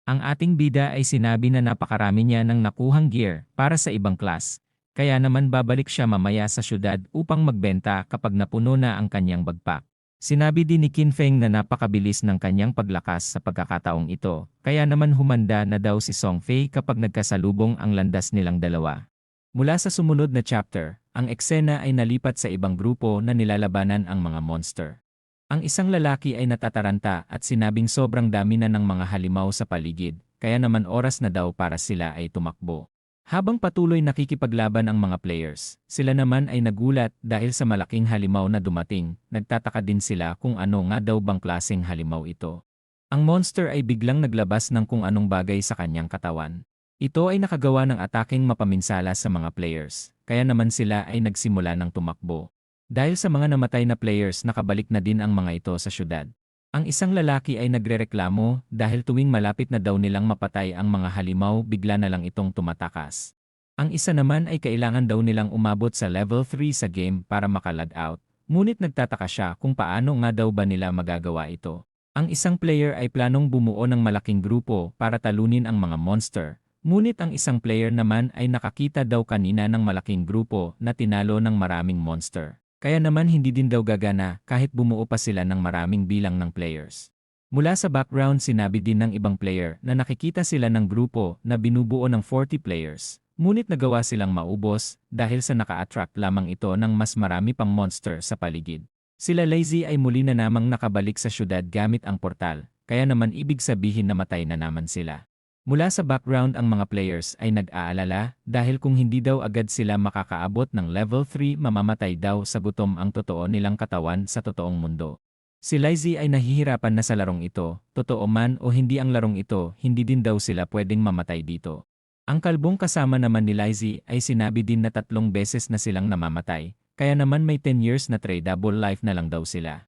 Ang ating bida ay sinabi na napakarami niya ng nakuhang gear para sa ibang class, kaya naman babalik siya mamaya sa syudad upang magbenta kapag napuno na ang kanyang bagpak. Sinabi din ni Qin Feng na napakabilis ng kanyang paglakas sa pagkakataong ito, kaya naman humanda na daw si Song Fei kapag nagkasalubong ang landas nilang dalawa. Mula sa sumunod na chapter, ang eksena ay nalipat sa ibang grupo na nilalabanan ang mga monster. Ang isang lalaki ay natataranta at sinabing sobrang dami na ng mga halimaw sa paligid, kaya naman oras na daw para sila ay tumakbo. Habang patuloy nakikipaglaban ang mga players, sila naman ay nagulat dahil sa malaking halimaw na dumating, nagtataka din sila kung ano nga daw bang klaseng halimaw ito. Ang monster ay biglang naglabas ng kung anong bagay sa kanyang katawan. Ito ay nakagawa ng ataking mapaminsala sa mga players, kaya naman sila ay nagsimula ng tumakbo. Dahil sa mga namatay na players nakabalik na din ang mga ito sa syudad. Ang isang lalaki ay nagrereklamo dahil tuwing malapit na daw nilang mapatay ang mga halimaw bigla na lang itong tumatakas. Ang isa naman ay kailangan daw nilang umabot sa level 3 sa game para makalad out, ngunit nagtataka siya kung paano nga daw ba nila magagawa ito. Ang isang player ay planong bumuo ng malaking grupo para talunin ang mga monster, ngunit ang isang player naman ay nakakita daw kanina ng malaking grupo na tinalo ng maraming monster. Kaya naman hindi din daw gagana kahit bumuo pa sila ng maraming bilang ng players. Mula sa background sinabi din ng ibang player na nakikita sila ng grupo na binubuo ng 40 players. Ngunit nagawa silang maubos dahil sa naka-attract lamang ito ng mas marami pang monster sa paligid. Sila Lazy ay muli na namang nakabalik sa syudad gamit ang portal, kaya naman ibig sabihin namatay na naman sila. Mula sa background ang mga players ay nag-aalala dahil kung hindi daw agad sila makakaabot ng level 3 mamamatay daw sa gutom ang totoo nilang katawan sa totoong mundo. Si Lizzie ay nahihirapan na sa larong ito, totoo man o hindi ang larong ito, hindi din daw sila pwedeng mamatay dito. Ang kalbong kasama naman ni Lizzie ay sinabi din na 3 beses na silang namamatay, kaya naman may 10 years na tradable life na lang daw sila.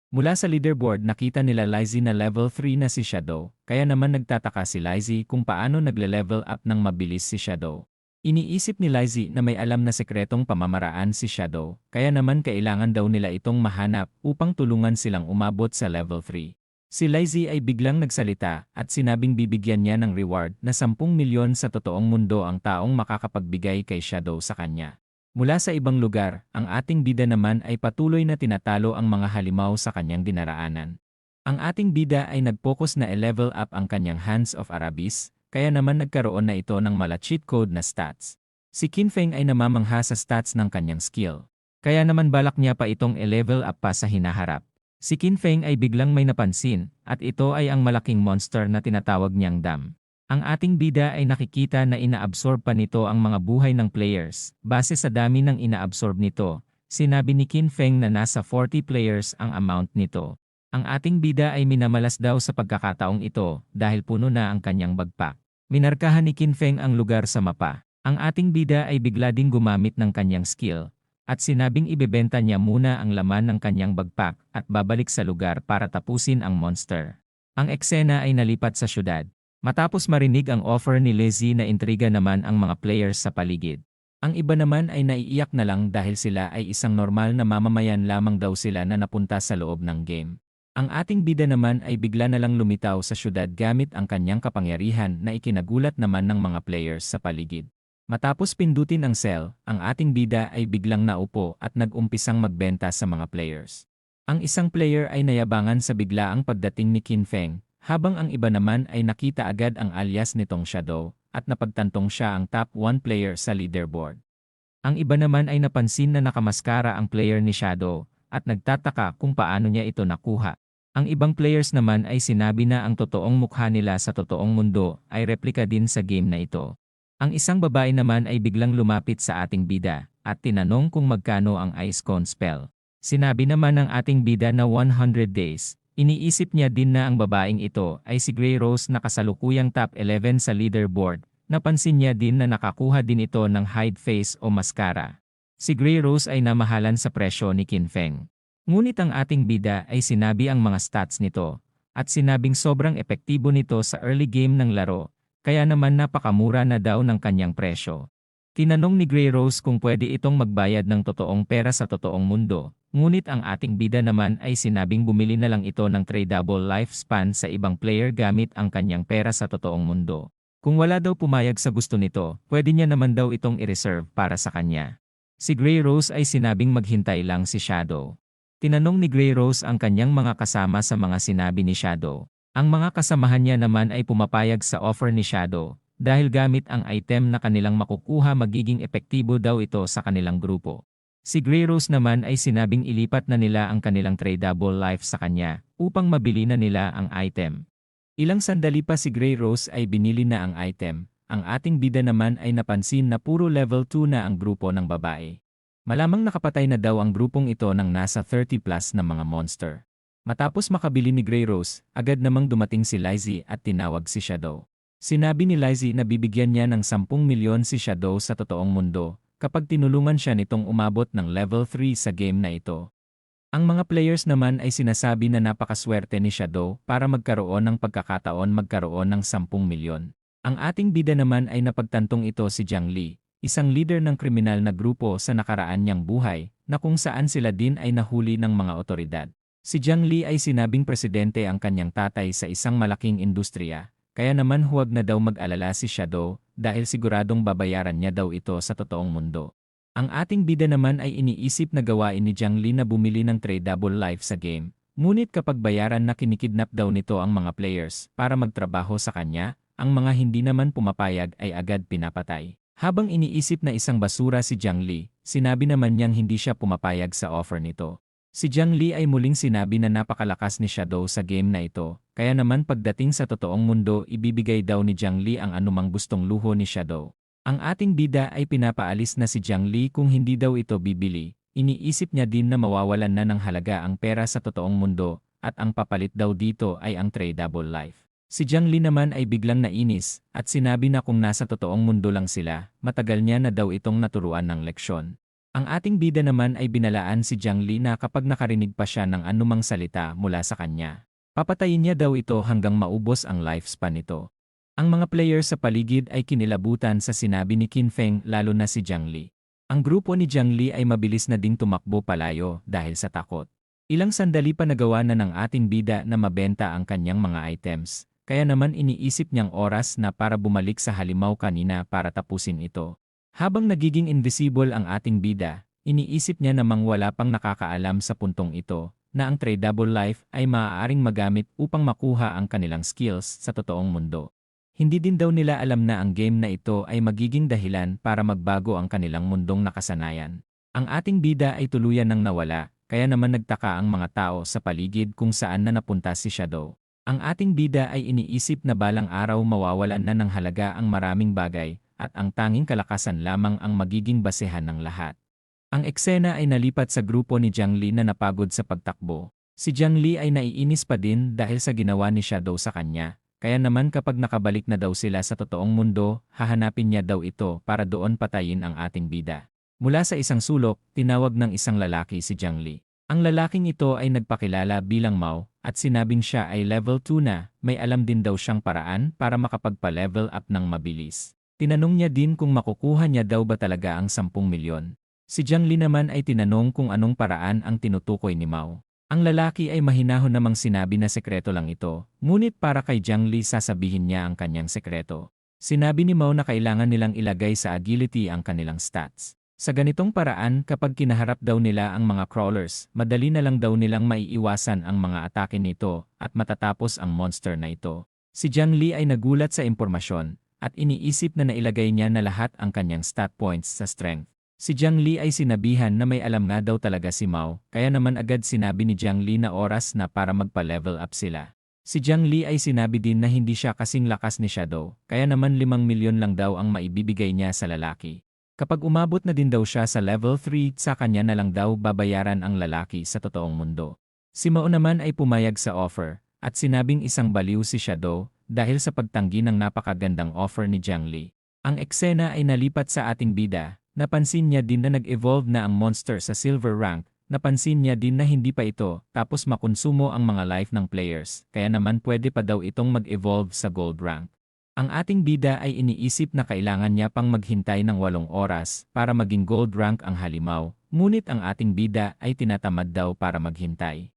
Mula sa leaderboard nakita nila Lizzie na level 3 na si Shadow, kaya naman nagtataka si Lizzie kung paano nagle-level up ng mabilis si Shadow. Iniisip ni Lizzie na may alam na sekretong pamamaraan si Shadow, kaya naman kailangan daw nila itong mahanap upang tulungan silang umabot sa level 3. Si Lizzie ay biglang nagsalita at sinabing bibigyan niya ng reward na 10 milyon sa totoong mundo ang taong makakapagbigay kay Shadow sa kanya. Mula sa ibang lugar, ang ating bida naman ay patuloy na tinatalo ang mga halimaw sa kanyang dinaraanan. Ang ating bida ay nag-focus na i-level up ang kanyang Hands of Arabis, kaya naman nagkaroon na ito ng mala cheat code na stats. Si Qin Feng ay namamangha sa stats ng kanyang skill. Kaya naman balak niya pa itong i-level up pa sa hinaharap. Si Qin Feng ay biglang may napansin, at ito ay ang malaking monster na tinatawag niyang Dam. Ang ating bida ay nakikita na inaabsorb pa nito ang mga buhay ng players. Base sa dami ng inaabsorb nito, sinabi ni Qin Feng na nasa 40 players ang amount nito. Ang ating bida ay minamalas daw sa pagkakataong ito dahil puno na ang kanyang backpack. Minarkahan ni Qin Feng ang lugar sa mapa. Ang ating bida ay bigla ding gumamit ng kanyang skill at sinabing ibebenta niya muna ang laman ng kanyang backpack at babalik sa lugar para tapusin ang monster. Ang eksena ay nalipat sa syudad. Matapos marinig ang offer ni Lizzie na intriga naman ang mga players sa paligid. Ang iba naman ay naiiyak na lang dahil sila ay isang normal na mamamayan lamang daw sila na napunta sa loob ng game. Ang ating bida naman ay bigla na lang lumitaw sa syudad gamit ang kanyang kapangyarihan na ikinagulat naman ng mga players sa paligid. Matapos pindutin ang cell, ang ating bida ay biglang naupo at nag-umpisang magbenta sa mga players. Ang isang player ay nayabangan sa biglaang pagdating ni Qin Feng, habang ang iba naman ay nakita agad ang alias nitong Shadow at napagtantong siya ang top 1 player sa leaderboard. Ang iba naman ay napansin na nakamaskara ang player ni Shadow at nagtataka kung paano niya ito nakuha. Ang ibang players naman ay sinabi na ang totoong mukha nila sa totoong mundo ay replika din sa game na ito. Ang isang babae naman ay biglang lumapit sa ating bida at tinanong kung magkano ang Ice Cone spell. Sinabi naman ng ating bida na 100 days. Iniisip niya din na ang babaeng ito ay si Grey Rose na kasalukuyang top 11 sa leaderboard. Napansin niya din na nakakuha din ito ng hide face o mascara. Si Grey Rose ay namahalan sa presyo ni Qin Feng. Ngunit ang ating bida ay sinabi ang mga stats nito at sinabing sobrang epektibo nito sa early game ng laro, kaya naman napakamura na daw ng kanyang presyo. Tinanong ni Grey Rose kung pwede itong magbayad ng totoong pera sa totoong mundo. Ngunit ang ating bida naman ay sinabing bumili na lang ito ng tradable lifespan sa ibang player gamit ang kanyang pera sa totoong mundo. Kung wala daw pumayag sa gusto nito, pwede niya naman daw itong i-reserve para sa kanya. Si Grey Rose ay sinabing maghintay lang si Shadow. Tinanong ni Grey Rose ang kanyang mga kasama sa mga sinabi ni Shadow. Ang mga kasamahan niya naman ay pumapayag sa offer ni Shadow dahil gamit ang item na kanilang makukuha magiging epektibo daw ito sa kanilang grupo. Si Grey Rose naman ay sinabing ilipat na nila ang kanilang tradable life sa kanya upang mabili na nila ang item. Ilang sandali pa si Grey Rose ay binili na ang item. Ang ating bida naman ay napansin na puro level 2 na ang grupo ng babae. Malamang nakapatay na daw ang grupong ito ng nasa 30 plus na mga monster. Matapos makabili ni Grey Rose, agad namang dumating si Lizzie at tinawag si Shadow. Sinabi ni Lizzie na bibigyan niya ng 10 milyon si Shadow sa totoong mundo kapag tinulungan siya nitong umabot ng level 3 sa game na ito. Ang mga players naman ay sinasabi na napakaswerte ni Shadow para magkaroon ng pagkakataon magkaroon ng 10 milyon. Ang ating bida naman ay napagtantong ito si Jiang Li, isang leader ng kriminal na grupo sa nakaraan niyang buhay, na kung saan sila din ay nahuli ng mga otoridad. Si Jiang Li ay sinabing presidente ang kanyang tatay sa isang malaking industriya, kaya naman huwag na daw mag-alala si Shadow dahil siguradong babayaran niya daw ito sa totoong mundo. Ang ating bida naman ay iniisip na gawain ni Jiang Li na bumili ng tradable life sa game, ngunit kapag bayaran na kinikidnap daw nito ang mga players para magtrabaho sa kanya, ang mga hindi naman pumapayag ay agad pinapatay. Habang iniisip na isang basura si Jiang Li, sinabi naman niyang hindi siya pumapayag sa offer nito. Si Jiang Li ay muling sinabi na napakalakas ni Shadow sa game na ito, kaya naman pagdating sa totoong mundo ibibigay daw ni Jiang Li ang anumang gustong luho ni Shadow. Ang ating bida ay pinapaalis na si Jiang Li kung hindi daw ito bibili. Iniisip niya din na mawawalan na ng halaga ang pera sa totoong mundo, at ang papalit daw dito ay ang tradable life. Si Jiang Li naman ay biglang nainis, at sinabi na kung nasa totoong mundo lang sila, matagal niya na daw itong naturuan ng leksyon. Ang ating bida naman ay binalaan si Jiang Li na kapag nakarinig pa siya ng anumang salita mula sa kanya, papatayin niya daw ito hanggang maubos ang lifespan nito. Ang mga player sa paligid ay kinilabutan sa sinabi ni Qin Feng lalo na si Jiang Li. Ang grupo ni Jiang Li ay mabilis na ding tumakbo palayo dahil sa takot. Ilang sandali pa nagawa na ng ating bida na mabenta ang kanyang mga items, kaya naman iniisip niyang oras na para bumalik sa halimaw kanina para tapusin ito. Habang nagiging invisible ang ating bida, iniisip niya namang wala pang nakakaalam sa puntong ito, na ang tradable life ay maaaring magamit upang makuha ang kanilang skills sa totoong mundo. Hindi din daw nila alam na ang game na ito ay magiging dahilan para magbago ang kanilang mundong nakasanayan. Ang ating bida ay tuluyan ng nawala, kaya naman nagtaka ang mga tao sa paligid kung saan na napunta si Shadow. Ang ating bida ay iniisip na balang araw mawawalan na ng halaga ang maraming bagay, at ang tanging kalakasan lamang ang magiging basehan ng lahat. Ang eksena ay nalipat sa grupo ni Jiang Li na napagod sa pagtakbo. Si Jiang Li ay naiinis pa din dahil sa ginawa ni Shadow sa kanya. Kaya naman kapag nakabalik na daw sila sa totoong mundo, hahanapin niya daw ito para doon patayin ang ating bida. Mula sa isang sulok, tinawag ng isang lalaki si Jiang Li. Ang lalaking ito ay nagpakilala bilang Mao, at sinabing siya ay level 2 na, may alam din daw siyang paraan para makapagpa-level up ng mabilis. Tinanong niya din kung makukuha niya daw ba talaga ang 10 milyon. Si Jiang Li naman ay tinanong kung anong paraan ang tinutukoy ni Mao. Ang lalaki ay mahinahon namang sinabi na sekreto lang ito, ngunit para kay Jiang Li sasabihin niya ang kanyang sekreto. Sinabi ni Mao na kailangan nilang ilagay sa agility ang kanilang stats. Sa ganitong paraan kapag kinaharap daw nila ang mga crawlers, madali na lang daw nilang maiiwasan ang mga atake nito at matatapos ang monster na ito. Si Jiang Li ay nagulat sa impormasyon at iniisip na nailagay niya na lahat ang kanyang stat points sa strength. Si Jiang Li ay sinabihan na may alam nga daw talaga si Mao, kaya naman agad sinabi ni Jiang Li na oras na para magpa-level up sila. Si Jiang Li ay sinabi din na hindi siya kasing lakas ni Shadow, kaya naman 5 milyon lang daw ang maibibigay niya sa lalaki. Kapag umabot na din daw siya sa level 3, sa kanya na lang daw babayaran ang lalaki sa totoong mundo. Si Mao naman ay pumayag sa offer, at sinabing isang baliw si Shadow dahil sa pagtanggi ng napakagandang offer ni Jiang Li. Ang eksena ay nalipat sa ating bida. Napansin niya din na nag-evolve na ang monster sa silver rank, napansin niya din na hindi pa ito, tapos makonsumo ang mga life ng players, kaya naman pwede pa daw itong mag-evolve sa gold rank. Ang ating bida ay iniisip na kailangan niya pang maghintay ng 8 oras para maging gold rank ang halimaw, ngunit ang ating bida ay tinatamad daw para maghintay.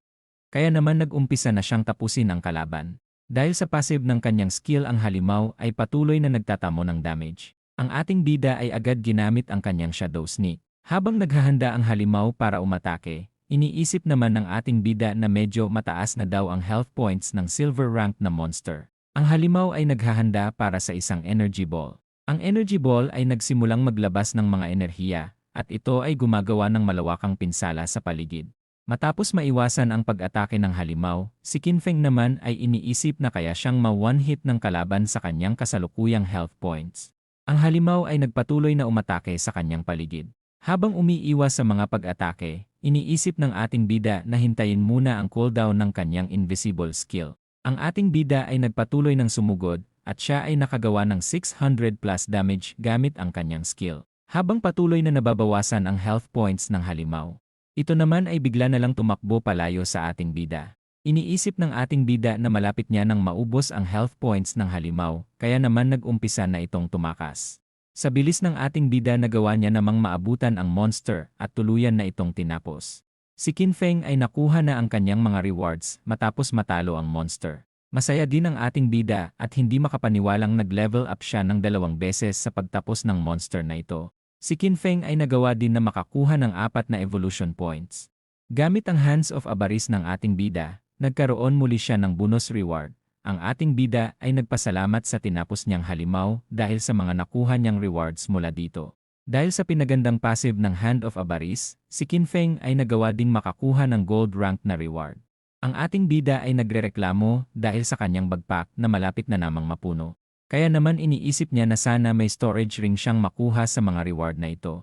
Kaya naman nag-umpisa na siyang tapusin ang kalaban. Dahil sa passive ng kanyang skill ang halimaw ay patuloy na nagtatamo ng damage. Ang ating bida ay agad ginamit ang kanyang shadow sneak. Habang naghahanda ang halimaw para umatake, iniisip naman ng ating bida na medyo mataas na daw ang health points ng silver rank na monster. Ang halimaw ay naghahanda para sa isang energy ball. Ang energy ball ay nagsimulang maglabas ng mga enerhiya, at ito ay gumagawa ng malawakang pinsala sa paligid. Matapos maiwasan ang pag-atake ng halimaw, si Qin Feng naman ay iniisip na kaya siyang ma-one-hit ng kalaban sa kanyang kasalukuyang health points. Ang halimaw ay nagpatuloy na umatake sa kanyang paligid. Habang umiiwas sa mga pag-atake, iniisip ng ating bida na hintayin muna ang cooldown ng kanyang invisible skill. Ang ating bida ay nagpatuloy ng sumugod, at siya ay nakagawa ng 600 plus damage gamit ang kanyang skill. Habang patuloy na nababawasan ang health points ng halimaw. Ito naman ay bigla na lang tumakbo palayo sa ating bida. Iniisip ng ating bida na malapit niya nang maubos ang health points ng halimaw, kaya naman nag-umpisa na itong tumakas. Sa bilis ng ating bida nagawa niya namang maabutan ang monster at tuluyan na itong tinapos. Si Qin Feng ay nakuha na ang kanyang mga rewards matapos matalo ang monster. Masaya din ang ating bida at hindi makapaniwalang nag-level up siya ng 2 beses sa pagtapos ng monster na ito. Si Qin Feng ay nagawa din na makakuha ng 4 na evolution points. Gamit ang Hands of Avarice ng ating bida, nagkaroon muli siya ng bonus reward. Ang ating bida ay nagpasalamat sa tinapos niyang halimaw dahil sa mga nakuha niyang rewards mula dito. Dahil sa pinagandang passive ng Hand of Avarice, si Qin Feng ay nagawa ding makakuha ng gold rank na reward. Ang ating bida ay nagrereklamo dahil sa kanyang bagpak na malapit na namang mapuno. Kaya naman iniisip niya na sana may storage ring siyang makuha sa mga reward na ito.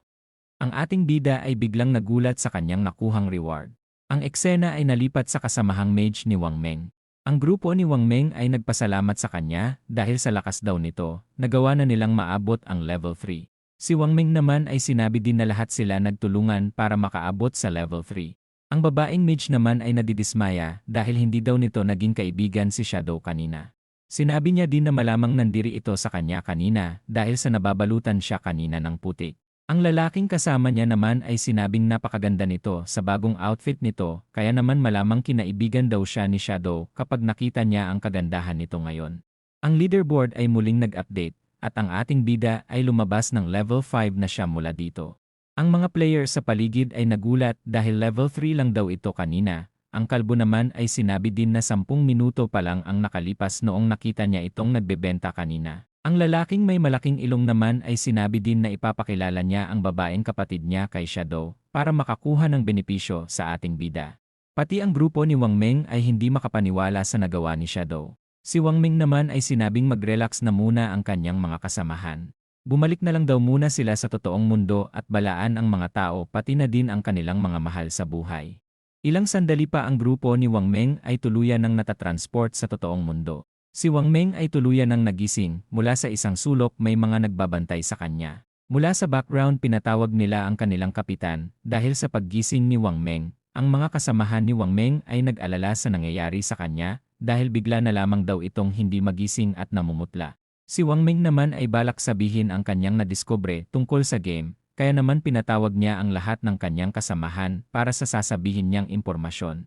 Ang ating bida ay biglang nagulat sa kanyang nakuhang reward. Ang eksena ay nalipat sa kasamahang mage ni Wang Meng. Ang grupo ni Wang Meng ay nagpasalamat sa kanya dahil sa lakas daw nito, nagawa na nilang maabot ang level 3. Si Wang Meng naman ay sinabi din na lahat sila nagtulungan para makaabot sa level 3. Ang babaeng mage naman ay nadidismaya dahil hindi daw nito naging kaibigan si Shadow kanina. Sinabi niya din na malamang nandiri ito sa kanya kanina dahil sa nababalutan siya kanina ng putik. Ang lalaking kasama niya naman ay sinabing napakaganda nito sa bagong outfit nito kaya naman malamang kinaibigan daw siya ni Shadow kapag nakita niya ang kagandahan nito ngayon. Ang leaderboard ay muling nag-update at ang ating bida ay lumabas ng level 5 na siya mula dito. Ang mga player sa paligid ay nagulat dahil level 3 lang daw ito kanina. Ang kalbo naman ay sinabi din na 10 minuto pa lang ang nakalipas noong nakita niya itong nagbebenta kanina. Ang lalaking may malaking ilong naman ay sinabi din na ipapakilala niya ang babaeng kapatid niya kay Shadow para makakuha ng benepisyo sa ating bida. Pati ang grupo ni Wang Meng ay hindi makapaniwala sa nagawa ni Shadow. Si Wang Meng naman ay sinabing mag-relax na muna ang kanyang mga kasamahan. Bumalik na lang daw muna sila sa totoong mundo at balaan ang mga tao pati na din ang kanilang mga mahal sa buhay. Ilang sandali pa ang grupo ni Wang Meng ay tuluyan ng natatransport sa totoong mundo. Si Wang Meng ay tuluyan ng nagising, mula sa isang sulok may mga nagbabantay sa kanya. Mula sa background pinatawag nila ang kanilang kapitan, dahil sa paggising ni Wang Meng, ang mga kasamahan ni Wang Meng ay nag-alala sa nangyayari sa kanya, dahil bigla na lamang daw itong hindi magising at namumutla. Si Wang Meng naman ay balak sabihin ang kanyang nadiskubre tungkol sa game, kaya naman pinatawag niya ang lahat ng kanyang kasamahan para sa sasabihin niyang impormasyon.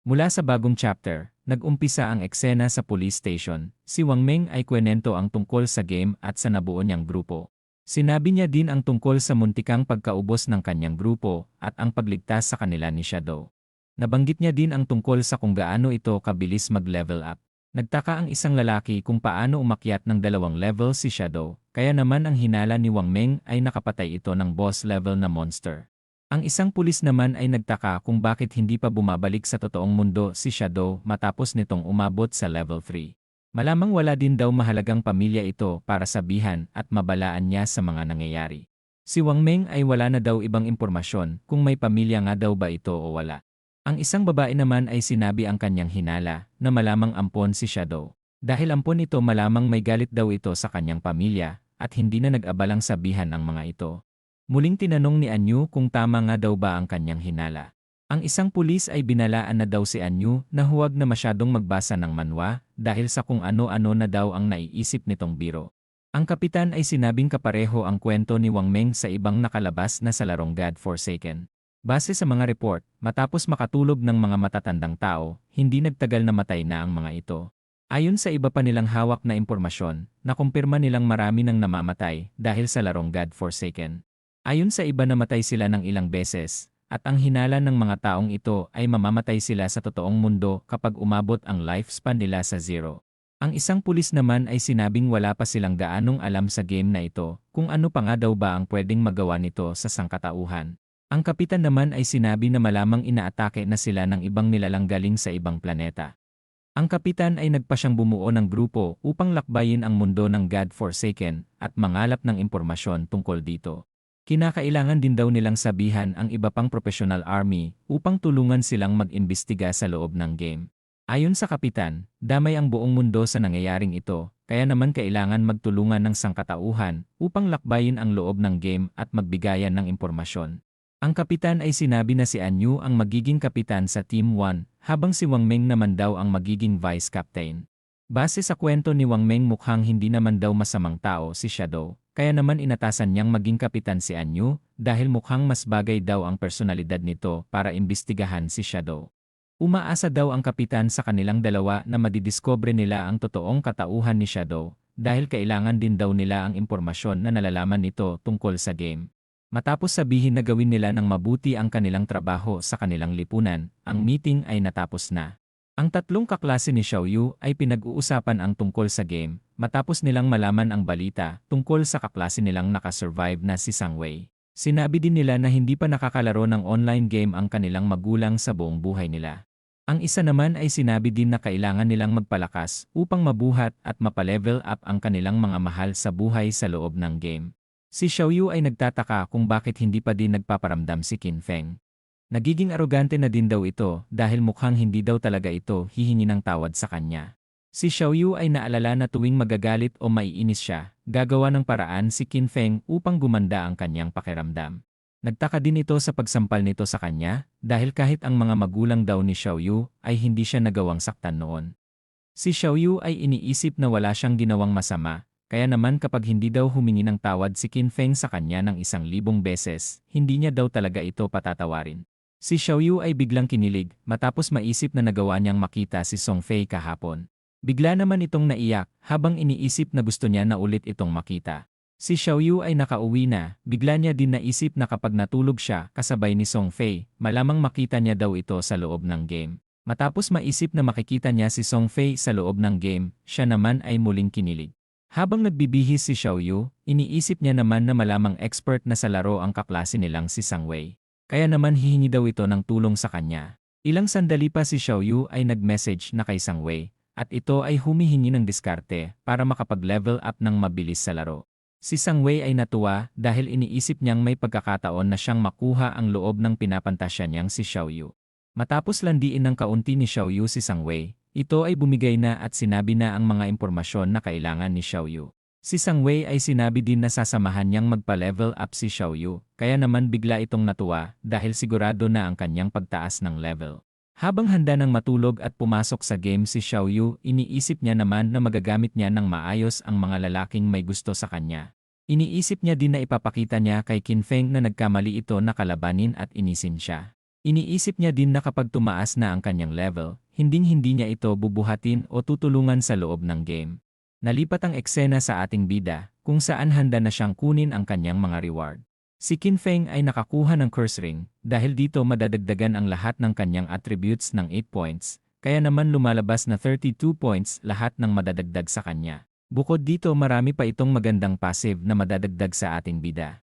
Mula sa bagong chapter, nag-umpisa ang eksena sa police station. Si Wang Meng ay kwento ang tungkol sa game at sa nabuo niyang grupo. Sinabi niya din ang tungkol sa muntikang pagkaubos ng kanyang grupo at ang pagligtas sa kanila ni Shadow. Nabanggit niya din ang tungkol sa kung gaano ito kabilis mag-level up. Nagtaka ang isang lalaki kung paano umakyat ng 2 level si Shadow, kaya naman ang hinala ni Wang Meng ay nakapatay ito ng boss level na monster. Ang isang pulis naman ay nagtaka kung bakit hindi pa bumabalik sa totoong mundo si Shadow matapos nitong umabot sa level 3. Malamang wala din daw mahalagang pamilya ito para sabihan at mabalaan niya sa mga nangyayari. Si Wang Meng ay wala na daw ibang impormasyon kung may pamilya nga daw ba ito o wala. Ang isang babae naman ay sinabi ang kanyang hinala na malamang ampon si Shadow. Dahil ampon ito malamang may galit daw ito sa kanyang pamilya at hindi na nag-abalang sabihan ang mga ito. Muling tinanong ni Anyu kung tama nga daw ba ang kanyang hinala. Ang isang pulis ay binalaan na daw si Anyu na huwag na masyadong magbasa ng manhwa dahil sa kung ano-ano na daw ang naiisip nitong biro. Ang kapitan ay sinabing kapareho ang kwento ni Wang Meng sa ibang nakalabas na sa larong God Forsaken. Base sa mga report, matapos makatulog ng mga matatandang tao, hindi nagtagal na matay na ang mga ito. Ayon sa iba pa nilang hawak na impormasyon, nakumpirma nilang marami nang namamatay dahil sa larong God Forsaken. Ayon sa iba namatay sila ng ilang beses, at ang hinala ng mga taong ito ay mamamatay sila sa totoong mundo kapag umabot ang lifespan nila sa 0. Ang isang pulis naman ay sinabing wala pa silang gaanong alam sa game na ito, kung ano pa nga daw ba ang pwedeng magawa nito sa sangkatauhan. Ang kapitan naman ay sinabi na malamang inaatake na sila ng ibang nilalang galing sa ibang planeta. Ang kapitan ay nagpasyang bumuo ng grupo upang lakbayin ang mundo ng God Forsaken at mangalap ng impormasyon tungkol dito. Kinakailangan din daw nilang sabihan ang iba pang professional army upang tulungan silang mag-imbestiga sa loob ng game. Ayon sa kapitan, damay ang buong mundo sa nangyayaring ito, kaya naman kailangan magtulungan ng sangkatauhan upang lakbayin ang loob ng game at magbigayan ng impormasyon. Ang kapitan ay sinabi na si Anyu ang magiging kapitan sa Team 1, habang si Wang Meng naman daw ang magiging vice captain. Base sa kwento ni Wang Meng mukhang hindi naman daw masamang tao si Shadow. Kaya naman inatasan niyang maging kapitan si Anyu dahil mukhang mas bagay daw ang personalidad nito para imbestigahan si Shadow. Umaasa daw ang kapitan sa kanilang dalawa na madidiscover nila ang totoong katauhan ni Shadow dahil kailangan din daw nila ang impormasyon na nalalaman nito tungkol sa game. Matapos sabihin na gawin nila ng mabuti ang kanilang trabaho sa kanilang lipunan, ang meeting ay natapos na. Ang tatlong kaklase ni Xiaoyu ay pinag-uusapan ang tungkol sa game, matapos nilang malaman ang balita tungkol sa kaklase nilang nakasurvive na si Sangwei. Sinabi din nila na hindi pa nakakalaro ng online game ang kanilang magulang sa buong buhay nila. Ang isa naman ay sinabi din na kailangan nilang magpalakas upang mabuhat at mapalevel up ang kanilang mga mahal sa buhay sa loob ng game. Si Xiaoyu ay nagtataka kung bakit hindi pa din nagpaparamdam si Qin Feng. Nagiging arogante na din daw ito dahil mukhang hindi daw talaga ito hihingi ng tawad sa kanya. Si Xiaoyu ay naalala na tuwing magagalit o maiinis siya, gagawa ng paraan si Qin Feng upang gumanda ang kanyang pakiramdam. Nagtaka din ito sa pagsampal nito sa kanya dahil kahit ang mga magulang daw ni Xiaoyu ay hindi siya nagawang saktan noon. Si Xiaoyu ay iniisip na wala siyang ginawang masama, kaya naman kapag hindi daw humingi ng tawad si Qin Feng sa kanya ng 1,000 beses, hindi niya daw talaga ito patatawarin. Si Xiaoyu ay biglang kinilig matapos maisip na nagawa niyang makita si Song Fei kahapon. Bigla naman itong naiyak habang iniisip na gusto niya na ulit itong makita. Si Xiaoyu ay nakauwi na, bigla niya din naisip na kapag natulog siya kasabay ni Song Fei, malamang makita niya daw ito sa loob ng game. Matapos maisip na makikita niya si Song Fei sa loob ng game, siya naman ay muling kinilig. Habang nagbibihis si Xiaoyu, iniisip niya naman na malamang expert na sa laro ang kaklase nilang si Sangwei. Kaya naman hihingi daw ito ng tulong sa kanya. Ilang sandali pa si Xiaoyu ay nag-message na kay Sangwei, at ito ay humihingi ng diskarte para makapag-level up ng mabilis sa laro. Si Sangwei ay natuwa dahil iniisip niyang may pagkakataon na siyang makuha ang loob ng pinapantasya niyang si Xiaoyu. Matapos landiin ng kaunti ni Xiaoyu si Sangwei, ito ay bumigay na at sinabi na ang mga impormasyon na kailangan ni Xiaoyu. Si Sangwei ay sinabi din na sasamahan niyang magpa-level up si Xiaoyu, kaya naman bigla itong natuwa dahil sigurado na ang kanyang pagtaas ng level. Habang handa ng matulog at pumasok sa game si Xiaoyu, iniisip niya naman na magagamit niya ng maayos ang mga lalaking may gusto sa kanya. Iniisip niya din na ipapakita niya kay Qin Feng na nagkamali ito na kalabanin at inisin siya. Iniisip niya din na kapag tumaas na ang kanyang level, hinding-hindi niya ito bubuhatin o tutulungan sa loob ng game. Nalipat ang eksena sa ating bida, kung saan handa na siyang kunin ang kanyang mga reward. Si Qin Feng ay nakakuha ng curse ring, dahil dito madadagdagan ang lahat ng kanyang attributes ng 8 points, kaya naman lumalabas na 32 points lahat ng madadagdag sa kanya. Bukod dito marami pa itong magandang passive na madadagdag sa ating bida.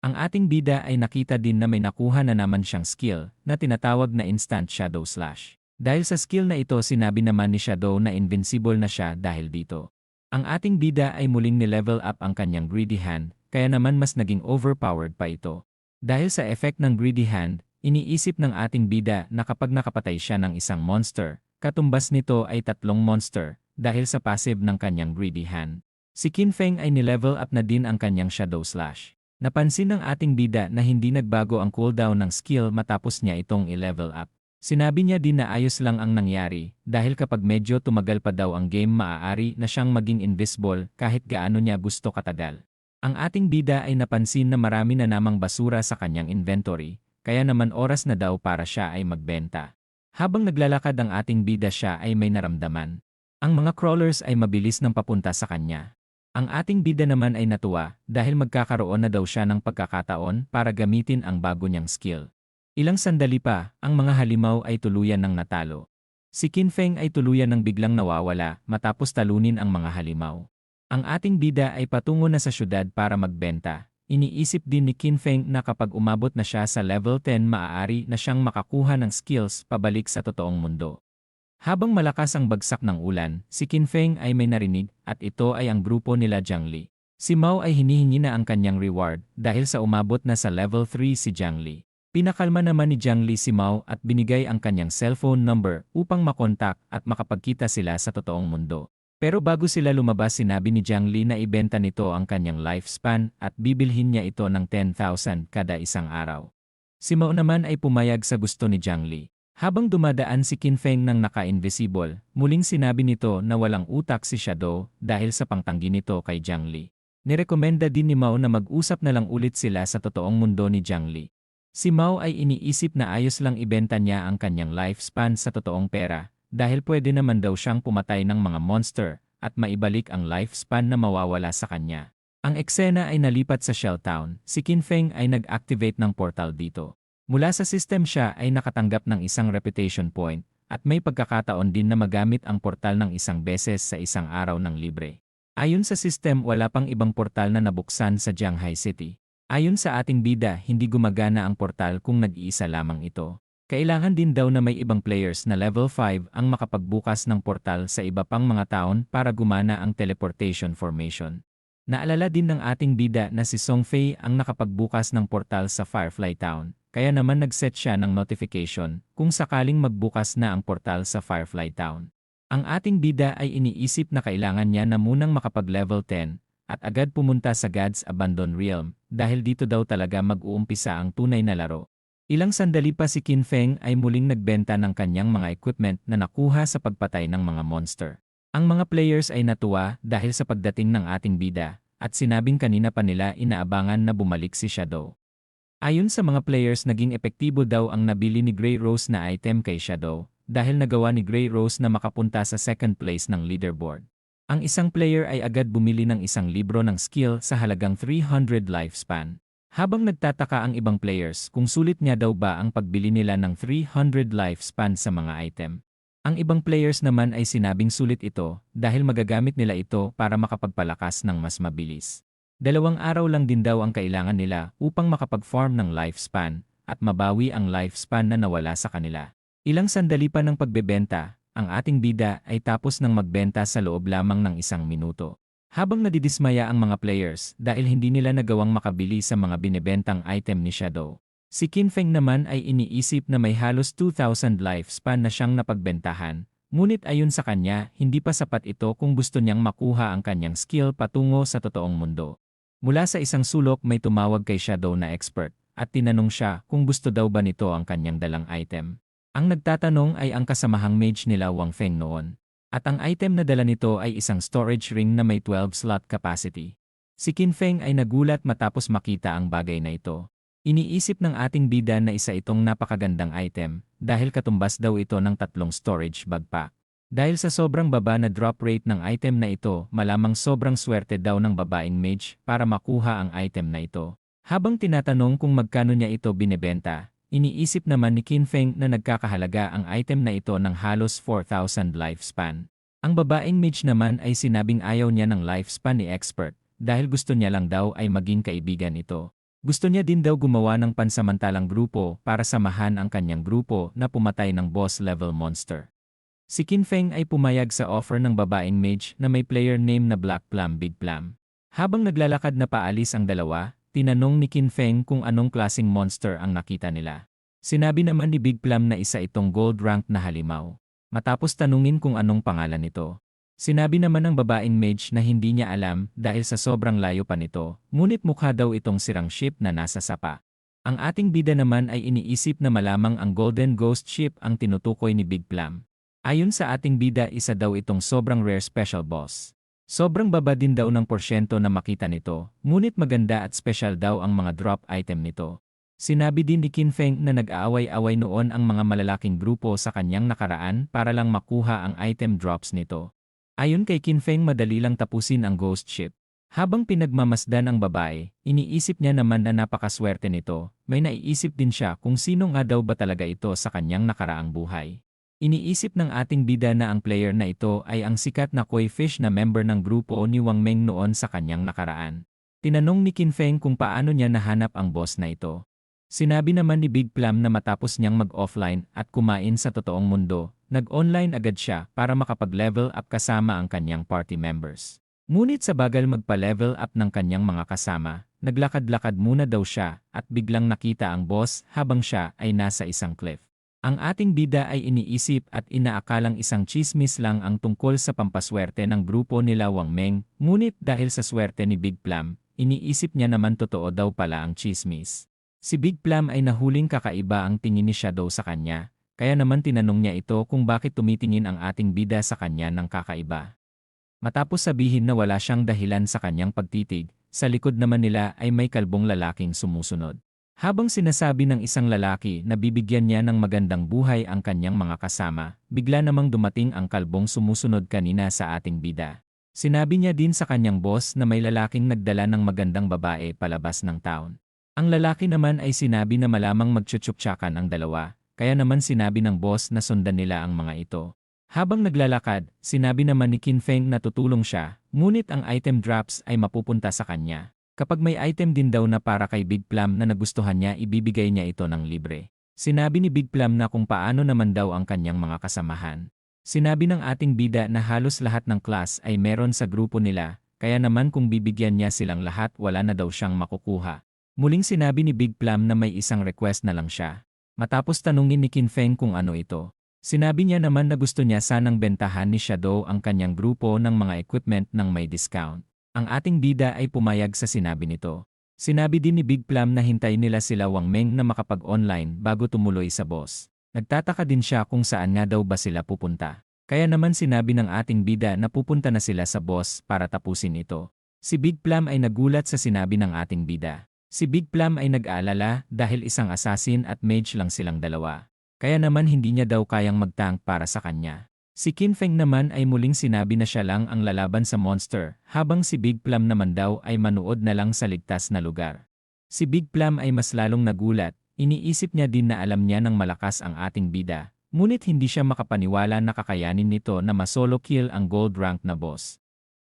Ang ating bida ay nakita din na may nakuha na naman siyang skill na tinatawag na Instant Shadow Slash. Dahil sa skill na ito sinabi naman ni Shadow na invincible na siya dahil dito. Ang ating bida ay muling ni-level up ang kanyang Greedy Hand, kaya naman mas naging overpowered pa ito. Dahil sa effect ng Greedy Hand, iniisip ng ating bida na kapag nakapatay siya ng isang monster, katumbas nito ay 3 monster dahil sa passive ng kanyang Greedy Hand. Si Qin Feng ay ni-level up na din ang kanyang Shadow Slash. Napansin ng ating bida na hindi nagbago ang cooldown ng skill matapos niya itong i-level up. Sinabi niya din na ayos lang ang nangyari dahil kapag medyo tumagal pa daw ang game maaari na siyang maging invisible kahit gaano niya gusto katagal. Ang ating bida ay napansin na marami na namang basura sa kanyang inventory, kaya naman oras na daw para siya ay magbenta. Habang naglalakad ang ating bida siya ay may naramdaman. Ang mga crawlers ay mabilis nang papunta sa kanya. Ang ating bida naman ay natuwa dahil magkakaroon na daw siya ng pagkakataon para gamitin ang bago niyang skill. Ilang sandali pa, ang mga halimaw ay tuluyan ng natalo. Si Qin Feng ay tuluyan ng biglang nawawala matapos talunin ang mga halimaw. Ang ating bida ay patungo na sa syudad para magbenta. Iniisip din ni Qin Feng na kapag umabot na siya sa level 10 maaari na siyang makakuha ng skills pabalik sa totoong mundo. Habang malakas ang bagsak ng ulan, si Qin Feng ay may narinig at ito ay ang grupo nila Jiang Li. Si Mao ay hinihingi na ang kanyang reward dahil sa umabot na sa level 3 si Jiang Li. Pinakalma naman ni Jiang Li si Mao at binigay ang kanyang cellphone number upang makontak at makapagkita sila sa totoong mundo. Pero bago sila lumabas sinabi ni Jiang Li na ibenta nito ang kanyang lifespan at bibilhin niya ito ng 10,000 kada isang araw. Si Mao naman ay pumayag sa gusto ni Jiang Li. Habang dumadaan si Qin Feng ng naka-invisible, muling sinabi nito na walang utak si Shadow dahil sa pangtanggi nito kay Jiang Li. Nirekomenda din ni Mao na mag-usap na lang ulit sila sa totoong mundo ni Jiang Li. Si Mao ay iniisip na ayos lang ibenta niya ang kanyang lifespan sa totoong pera dahil pwede naman daw siyang pumatay ng mga monster at maibalik ang lifespan na mawawala sa kanya. Ang eksena ay nalipat sa Shell Town. Si Qin Feng ay nag-activate ng portal dito. Mula sa system siya ay nakatanggap ng isang reputation point at may pagkakataon din na magamit ang portal ng isang beses sa isang araw ng libre. Ayon sa system, wala pang ibang portal na nabuksan sa Jianghai City. Ayon sa ating bida, hindi gumagana ang portal kung nag-iisa lamang ito. Kailangan din daw na may ibang players na level 5 ang makapagbukas ng portal sa iba pang mga taon para gumana ang teleportation formation. Naalala din ng ating bida na si Song Fei ang nakapagbukas ng portal sa Firefly Town, kaya naman nag-set siya ng notification kung sakaling magbukas na ang portal sa Firefly Town. Ang ating bida ay iniisip na kailangan niya na munang makapag-level 10 at agad pumunta sa God's Abandoned Realm dahil dito daw talaga mag-uumpisa ang tunay na laro. Ilang sandali pa si Qin Feng ay muling nagbenta ng kanyang mga equipment na nakuha sa pagpatay ng mga monster. Ang mga players ay natuwa dahil sa pagdating ng ating bida at sinabing kanina pa nila inaabangan na bumalik si Shadow. Ayon sa mga players, naging epektibo daw ang nabili ni Grey Rose na item kay Shadow dahil nagawa ni Grey Rose na makapunta sa second place ng leaderboard. Ang isang player ay agad bumili ng isang libro ng skill sa halagang 300 lifespan. Habang nagtataka ang ibang players kung sulit nga daw ba ang pagbili nila ng 300 lifespan sa mga item. Ang ibang players naman ay sinabing sulit ito dahil magagamit nila ito para makapagpalakas ng mas mabilis. 2 araw lang din daw ang kailangan nila upang makapag-farm ng lifespan at mabawi ang lifespan na nawala sa kanila. Ilang sandali pa ng pagbebenta, ang ating bida ay tapos ng magbenta sa loob lamang ng 1 minuto. Habang nadidismaya ang mga players dahil hindi nila nagawang makabili sa mga binebentang item ni Shadow. Si Qin Feng naman ay iniisip na may halos 2,000 lifespan na siyang napagbentahan, ngunit ayon sa kanya, hindi pa sapat ito kung gusto niyang makuha ang kanyang skill patungo sa totoong mundo. Mula sa isang sulok may tumawag kay Shadow na expert at tinanong siya kung gusto daw ba nito ang kanyang dalang item. Ang nagtatanong ay ang kasamahang mage nila Wang Feng noon. At ang item na dala nito ay isang storage ring na may 12 slot capacity. Si Qin Feng ay nagulat matapos makita ang bagay na ito. Iniisip ng ating bida na isa itong napakagandang item dahil katumbas daw ito ng 3 storage bag pack. Dahil sa sobrang baba na drop rate ng item na ito, malamang sobrang swerte daw ng babaeng mage para makuha ang item na ito. Habang tinatanong kung magkano niya ito binebenta, iniisip naman ni Qin Feng na nagkakahalaga ang item na ito ng halos 4,000 lifespan. Ang babaeng mage naman ay sinabing ayaw niya ng lifespan ni expert dahil gusto niya lang daw ay maging kaibigan ito. Gusto niya din daw gumawa ng pansamantalang grupo para samahan ang kanyang grupo na pumatay ng boss level monster. Si Qin Feng ay pumayag sa offer ng babaeng mage na may player name na Black Plum Big Plum. Habang naglalakad na paalis ang dalawa, tinanong ni Qin Feng kung anong klaseng monster ang nakita nila. Sinabi naman ni Big Plum na isa itong gold rank na halimaw. Matapos tanungin kung anong pangalan nito. Sinabi naman ng babaeng mage na hindi niya alam dahil sa sobrang layo pa nito, ngunit mukha daw itong sirang ship na nasa sapa. Ang ating bida naman ay iniisip na malamang ang Golden Ghost Ship ang tinutukoy ni Big Plum. Ayon sa ating bida, isa daw itong sobrang rare special boss. Sobrang baba din daw ng porsyento na makita nito, ngunit maganda at special daw ang mga drop item nito. Sinabi din ni Qin Feng na nag-aaway-away noon ang mga malalaking grupo sa kanyang nakaraan para lang makuha ang item drops nito. Ayon kay Qin Feng, madali lang tapusin ang ghost ship. Habang pinagmamasdan ang babae, iniisip niya naman na napakaswerte nito, may naiisip din siya kung sino nga daw ba talaga ito sa kanyang nakaraang buhay. Iniisip ng ating bida na ang player na ito ay ang sikat na koi fish na member ng grupo ni Wang Meng noon sa kanyang nakaraan. Tinanong ni Qin Feng kung paano niya nahanap ang boss na ito. Sinabi naman ni Big Plum na matapos niyang mag-offline at kumain sa totoong mundo, nag-online agad siya para makapag-level up kasama ang kanyang party members. Ngunit sa bagal magpa-level up ng kanyang mga kasama, naglakad-lakad muna daw siya at biglang nakita ang boss habang siya ay nasa isang cliff. Ang ating bida ay iniisip at inaakalang isang chismis lang ang tungkol sa pampaswerte ng grupo nila Wang Meng, ngunit dahil sa swerte ni Big Plum, iniisip niya naman totoo daw pala ang chismis. Si Big Plum ay nahuling kakaiba ang tingin ni Shadow sa kanya, kaya naman tinanong niya ito kung bakit tumitingin ang ating bida sa kanya ng kakaiba. Matapos sabihin na wala siyang dahilan sa kanyang pagtitig, sa likod naman nila ay may kalbong lalaking sumusunod. Habang sinasabi ng isang lalaki na bibigyan niya ng magandang buhay ang kanyang mga kasama, bigla namang dumating ang kalbong sumusunod kanina sa ating bida. Sinabi niya din sa kanyang boss na may lalaking nagdala ng magandang babae palabas ng town. Ang lalaki naman ay sinabi na malamang magtsutsuptsakan ang dalawa, kaya naman sinabi ng boss na sundan nila ang mga ito. Habang naglalakad, sinabi naman ni Qin Feng na tutulong siya, ngunit ang item drops ay mapupunta sa kanya. Kapag may item din daw na para kay Big Plum na nagustuhan niya, ibibigay niya ito ng libre. Sinabi ni Big Plum na kung paano naman daw ang kanyang mga kasamahan. Sinabi ng ating bida na halos lahat ng class ay meron sa grupo nila, kaya naman kung bibigyan niya silang lahat wala na daw siyang makukuha. Muling sinabi ni Big Plum na may isang request na lang siya. Matapos tanungin ni Qin Feng kung ano ito, sinabi niya naman na gusto niya sanang bentahan ni Shadow ang kanyang grupo ng mga equipment ng may discount. Ang ating bida ay pumayag sa sinabi nito. Sinabi din ni Big Plum na hintayin nila sila Wang Meng na makapag-online bago tumuloy sa boss. Nagtataka din siya kung saan nga daw ba sila pupunta. Kaya naman sinabi ng ating bida na pupunta na sila sa boss para tapusin ito. Si Big Plum ay nagulat sa sinabi ng ating bida. Si Big Plum ay nag-aalala dahil isang assassin at mage lang silang dalawa. Kaya naman hindi niya daw kayang mag-tank para sa kanya. Si Qin Feng naman ay muling sinabi na siya lang ang lalaban sa monster, habang si Big Plum naman daw ay manuod na lang sa ligtas na lugar. Si Big Plum ay mas lalong nagulat, iniisip niya din na alam niya ng malakas ang ating bida, ngunit hindi siya makapaniwala na kakayanin nito na masolo kill ang gold rank na boss.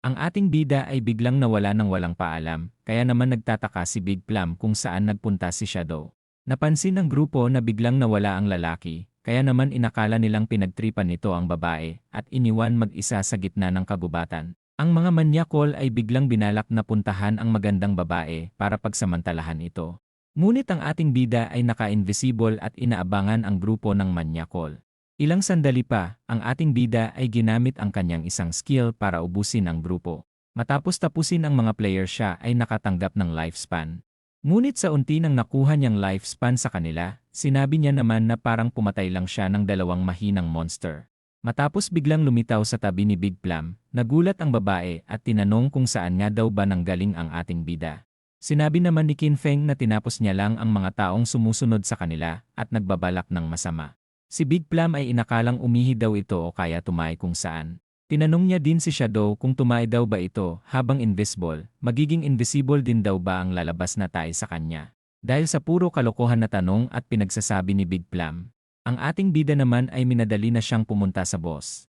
Ang ating bida ay biglang nawala ng walang paalam, kaya naman nagtataka si Big Plum kung saan nagpunta si Shadow. Napansin ng grupo na biglang nawala ang lalaki, kaya naman inakala nilang pinagtripan nito ang babae at iniwan mag-isa sa gitna ng kagubatan. Ang mga manyakol ay biglang binalak na puntahan ang magandang babae para pagsamantalahan ito. Ngunit ang ating bida ay naka-invisible at inaabangan ang grupo ng manyakol. Ilang sandali pa, ang ating bida ay ginamit ang kanyang isang skill para ubusin ang grupo. Matapos tapusin ang mga player siya ay nakatanggap ng lifespan. Ngunit sa unti nang nakuha niyang lifespan sa kanila, sinabi niya naman na parang pumatay lang siya ng dalawang mahinang monster. Matapos biglang lumitaw sa tabi ni Big Plum, nagulat ang babae at tinanong kung saan nga daw ba nanggaling ang ating bida. Sinabi naman ni Qin Feng na tinapos niya lang ang mga taong sumusunod sa kanila at nagbabalak ng masama. Si Big Plum ay inakalang umihi daw ito o kaya tumay kung saan. Tinanong niya din si Shadow kung tumay daw ba ito habang invisible, magiging invisible din daw ba ang lalabas na tayo sa kanya. Dahil sa puro kalokohan na tanong at pinagsasabi ni Big Plum, ang ating bida naman ay minadali na siyang pumunta sa boss.